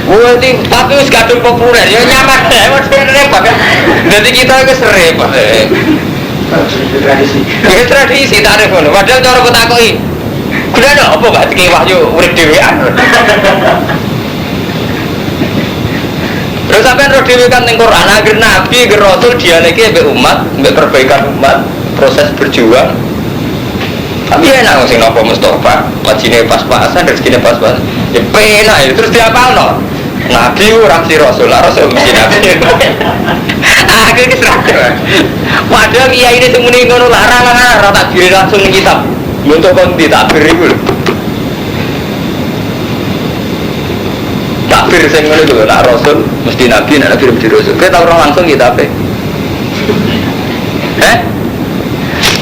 Tapi wis kadung populer, ya nyaman deh, repot kan. Jadi kita itu repot. Tradisi. Ya tradisi tarif ngono. Padahal cara kok takoki. Kudu ada apa gak dikei wahyu urip dhewean. Terus sampean roh dhewe kan ning Quran akhir nabi, akhir rasul dialeke mbek umat, mbek perbaikan umat, proses berjuang. Tapi enak sing napa Mustafa, wajine pas-pasan, rezekine pas-pasan. Ya penak ya terus diapalno. Nabi ora si rasul, rasul mesti nabi. Aku iki serak. Padahal kiai ini sing muni ngono larang ora tak diri langsung ning kitab. Untuk kon ditakbir iku lho. Takbir sing ngono lho, nek rasul mesti nabi, nek nabi mesti rasul. Kowe tau ora langsung kitabe.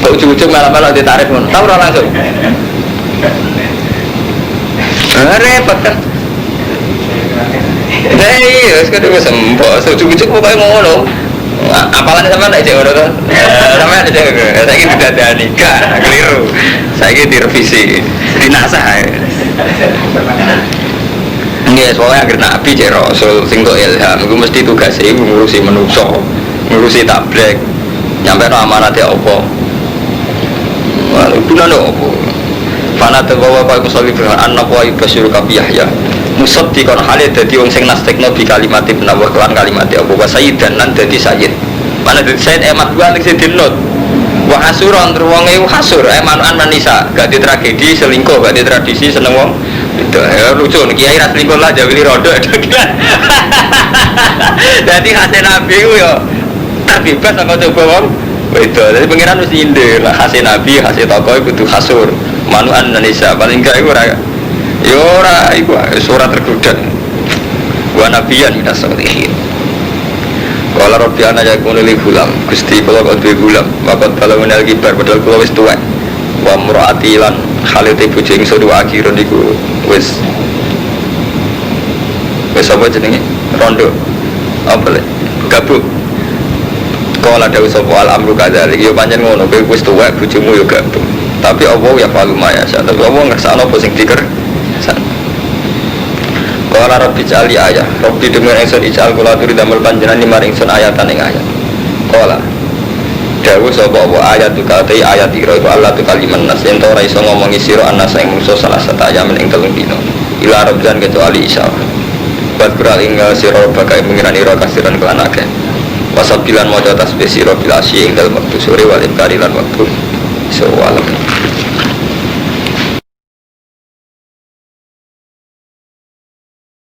Kok ujung-ujung malah ditarik ngono. Tau ora langsung. Repot kan. Iya, sekarang gue sempok, ujung-ujung pokoknya ngono. Apalan sama nak cek ngono kan? Sama ada cek, saya ini tidak ada nikah, keliru. Saya ini direvisi, dinasah. Iya, soalnya akhir nabi cek rasul, sing kok ilham, gue mesti tugasnya ngurusi manusia, ngurusi tabligh, nyampe no amanatnya apa. Bulan apa? Fana terbawa pak musolli firman anak wa ibasir kabiyah musaddiqan halid dadi wong sing nastekno bi kalimat ibn wa kelan kalimat Abu Sayyid dan nan dadi sayyid. Mana dadi sayyid emat gua ning sidinut. Wa hasuran terwonge hasur emanan manisa, gak di tragedi selingkuh, gak di tradisi seneng wong. Itu ya lucu nek kiai ra selingkuh lah jawili rodo. Dadi hasil nabi ku yo terbebas apa coba wong. Itu jadi pengiran mesti indir lah hasil nabi, hasil tokoh kudu hasur. Manuan Indonesia paling gak iku ora ya ora iku surat tergoda wa nabiyan minas salihin. Qala rabbi ana yakunu li gulam Gusti kula kok duwe gulam maka balawun al-kibar padahal kula wis tuwek wa muraati lan khalite bojo ingsun wa akhirun iku wis apa jenenge rondo apa le gabuk. Qala dawu sapa al-amru kadzalik ya pancen ngono kowe wis tuwek bojomu ya gabuk. Tapi Allah ya falumaya tapi Allah ngersakno apa sing diker Kala Rabbi jali ayah Rabbi dengan ingsun ijal kula turi damel panjenengan ni maring ingsun ayatan ing ayat. Kala dawuh sapa apa ayat tukati ayat ira iku Allah tukaliman nas ento ora iso ngomongi sira anas ing musuh salah satu ayam ing telung dina. Ila rabban kecuali isya. Buat beral ing sira bagai mengirani ira kasiran kelan akeh. Wasabilan maca tasbih sira bil asyi ing dalem wektu sore wal ibkari lan wektu sawal.